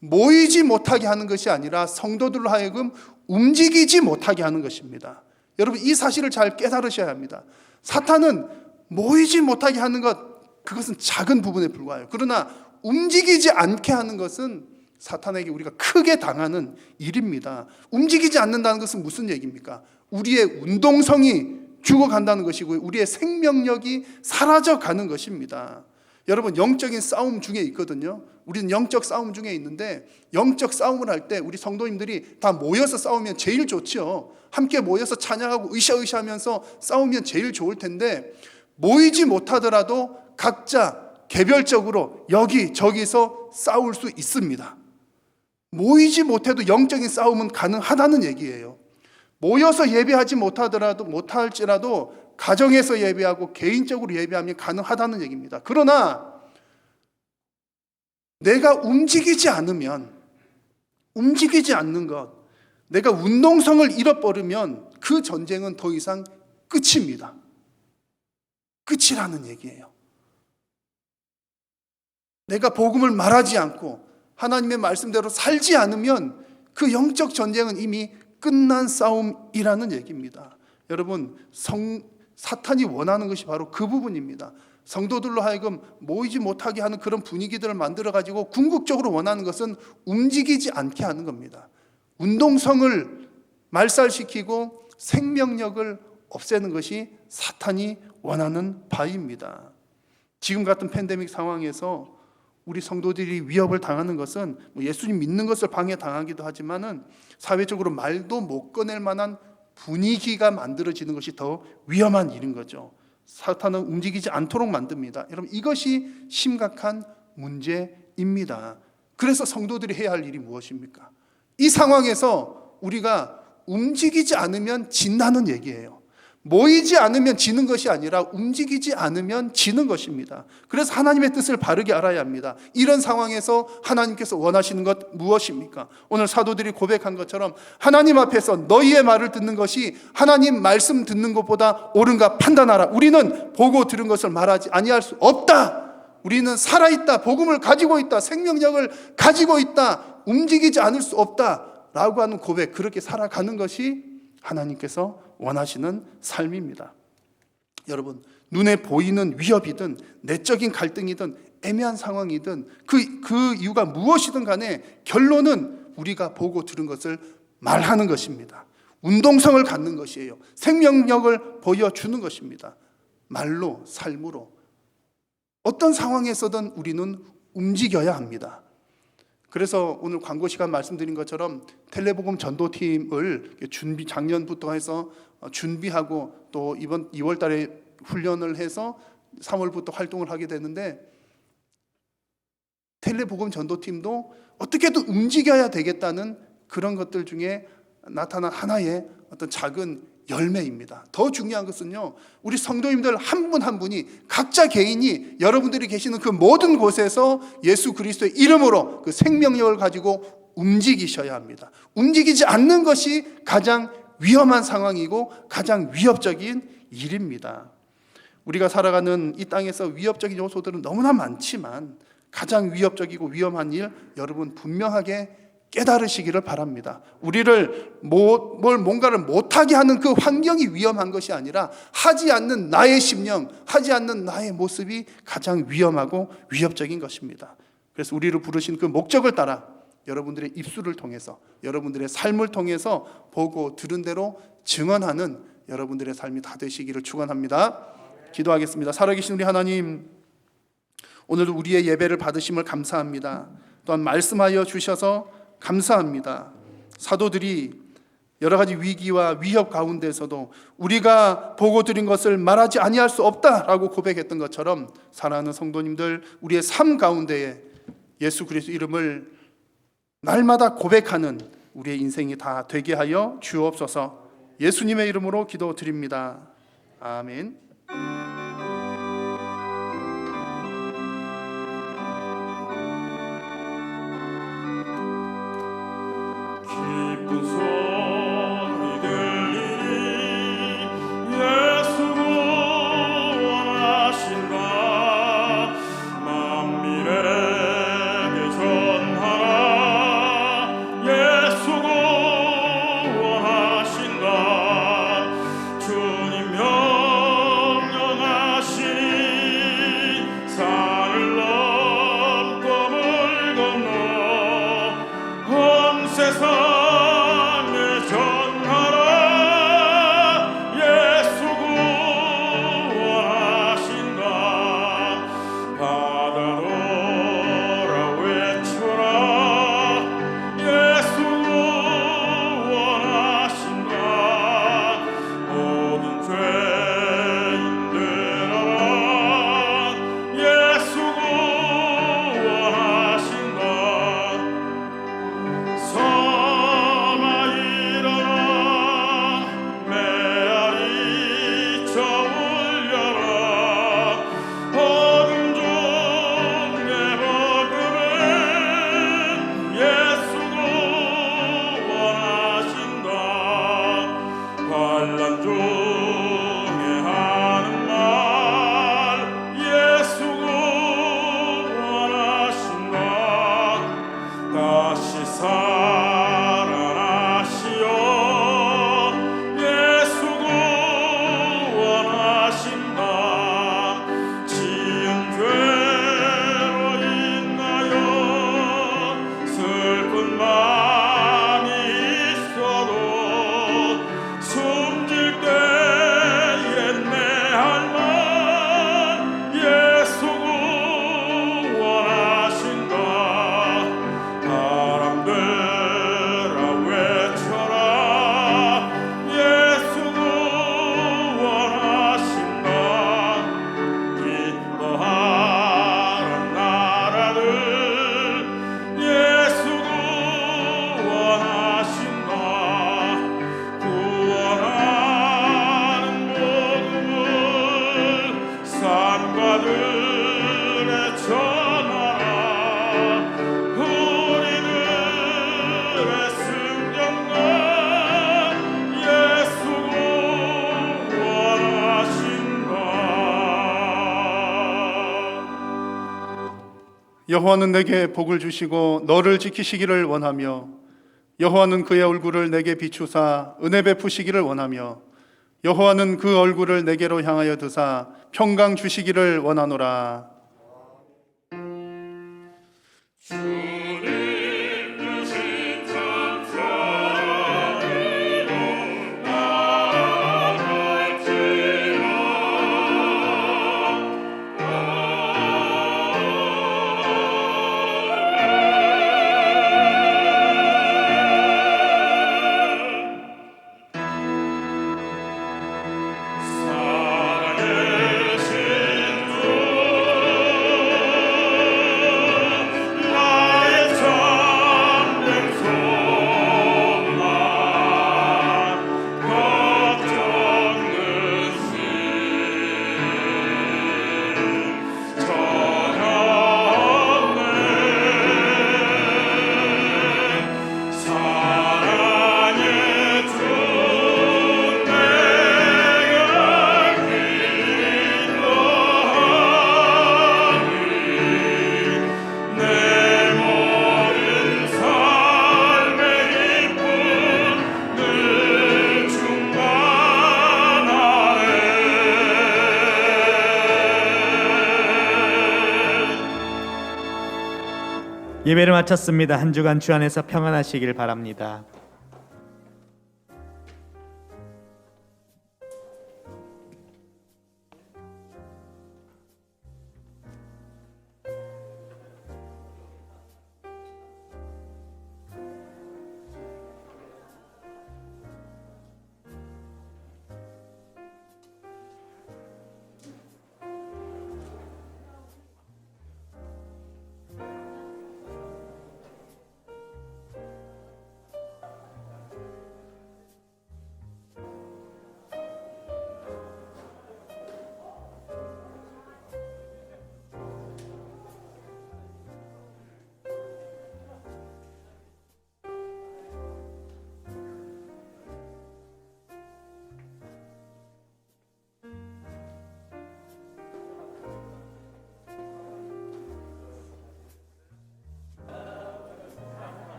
모이지 못하게 하는 것이 아니라 성도들로 하여금 움직이지 못하게 하는 것입니다. 여러분, 이 사실을 잘 깨달으셔야 합니다. 사탄은 모이지 못하게 하는 것, 그것은 작은 부분에 불과해요. 그러나 움직이지 않게 하는 것은 사탄에게 우리가 크게 당하는 일입니다. 움직이지 않는다는 것은 무슨 얘기입니까? 우리의 운동성이 죽어간다는 것이고요, 우리의 생명력이 사라져가는 것입니다. 여러분, 영적인 싸움 중에 있거든요. 우리는 영적 싸움 중에 있는데, 영적 싸움을 할 때 우리 성도님들이 다 모여서 싸우면 제일 좋죠. 함께 모여서 찬양하고 으쌰으쌰하면서 싸우면 제일 좋을 텐데, 모이지 못하더라도 각자 개별적으로 여기 저기서 싸울 수 있습니다. 모이지 못해도 영적인 싸움은 가능하다는 얘기예요. 모여서 예배하지 못할지라도 가정에서 예배하고 개인적으로 예배하면 가능하다는 얘기입니다. 그러나 내가 움직이지 않는 것, 내가 운동성을 잃어버리면 그 전쟁은 더 이상 끝입니다. 끝이라는 얘기예요. 내가 복음을 말하지 않고 하나님의 말씀대로 살지 않으면 그 영적 전쟁은 이미 끝난 싸움이라는 얘기입니다. 여러분, 사탄이 원하는 것이 바로 그 부분입니다. 성도들로 하여금 모이지 못하게 하는 그런 분위기들을 만들어가지고 궁극적으로 원하는 것은 움직이지 않게 하는 겁니다. 운동성을 말살시키고 생명력을 없애는 것이 사탄이 원하는 바입니다. 지금 같은 팬데믹 상황에서 우리 성도들이 위협을 당하는 것은 예수님 믿는 것을 방해당하기도 하지만은 사회적으로 말도 못 꺼낼 만한 분위기가 만들어지는 것이 더 위험한 일인 거죠. 사탄은 움직이지 않도록 만듭니다. 여러분, 이것이 심각한 문제입니다. 그래서 성도들이 해야 할 일이 무엇입니까? 이 상황에서 우리가 움직이지 않으면 진다는 얘기예요. 모이지 않으면 지는 것이 아니라 움직이지 않으면 지는 것입니다. 그래서 하나님의 뜻을 바르게 알아야 합니다. 이런 상황에서 하나님께서 원하시는 것 무엇입니까? 오늘 사도들이 고백한 것처럼 하나님 앞에서 너희의 말을 듣는 것이 하나님 말씀 듣는 것보다 옳은가 판단하라. 우리는 보고 들은 것을 말하지 아니할 수 없다. 우리는 살아있다. 복음을 가지고 있다. 생명력을 가지고 있다. 움직이지 않을 수 없다. 라고 하는 고백, 그렇게 살아가는 것이 하나님께서 원하시는 삶입니다. 여러분, 눈에 보이는 위협이든 내적인 갈등이든 애매한 상황이든 그 이유가 무엇이든 간에 결론은 우리가 보고 들은 것을 말하는 것입니다. 운동성을 갖는 것이에요. 생명력을 보여주는 것입니다. 말로, 삶으로. 어떤 상황에서든 우리는 움직여야 합니다. 그래서 오늘 광고 시간 말씀드린 것처럼 텔레복음 전도팀을 작년부터 해서 준비하고 또 이번 2월 달에 훈련을 해서 3월부터 활동을 하게 되는데, 텔레복음 전도팀도 어떻게든 움직여야 되겠다는 그런 것들 중에 나타난 하나의 어떤 작은 열매입니다. 더 중요한 것은요, 우리 성도님들 한 분 한 분이 각자 개인이 여러분들이 계시는 그 모든 곳에서 예수 그리스도의 이름으로 그 생명력을 가지고 움직이셔야 합니다. 움직이지 않는 것이 가장 위험한 상황이고 가장 위협적인 일입니다. 우리가 살아가는 이 땅에서 위협적인 요소들은 너무나 많지만 가장 위협적이고 위험한 일, 여러분 분명하게 깨달으시기를 바랍니다. 우리를 뭔가를 못하게 하는 그 환경이 위험한 것이 아니라 하지 않는 나의 심령, 하지 않는 나의 모습이 가장 위험하고 위협적인 것입니다. 그래서 우리를 부르신 그 목적을 따라 여러분들의 입술을 통해서, 여러분들의 삶을 통해서 보고 들은 대로 증언하는 여러분들의 삶이 다 되시기를 축원합니다. 기도하겠습니다. 살아계신 우리 하나님, 오늘도 우리의 예배를 받으심을 감사합니다. 또한 말씀하여 주셔서 감사합니다. 사도들이 여러 가지 위기와 위협 가운데서도 우리가 보고 들은 것을 말하지 아니할 수 없다라고 고백했던 것처럼, 사랑하는 성도님들, 우리의 삶 가운데에 예수 그리스도 이름을 날마다 고백하는 우리의 인생이 다 되게 하여 주옵소서. 예수님의 이름으로 기도드립니다. 아멘. 기쁜 소리 들리니 예수가 원하신다. 만민에게 전하라. 예수가 원하신다. 주님 명령하시니 산을 넘고 물 건너 온 세상 여호와는 내게 복을 주시고 너를 지키시기를 원하며, 여호와는 그의 얼굴을 내게 비추사 은혜 베푸시기를 원하며, 여호와는 그 얼굴을 내게로 향하여 드사 평강 주시기를 원하노라. 주님 주신 참 사랑으로 예배를 마쳤습니다. 한 주간 주 안에서 평안하시길 바랍니다.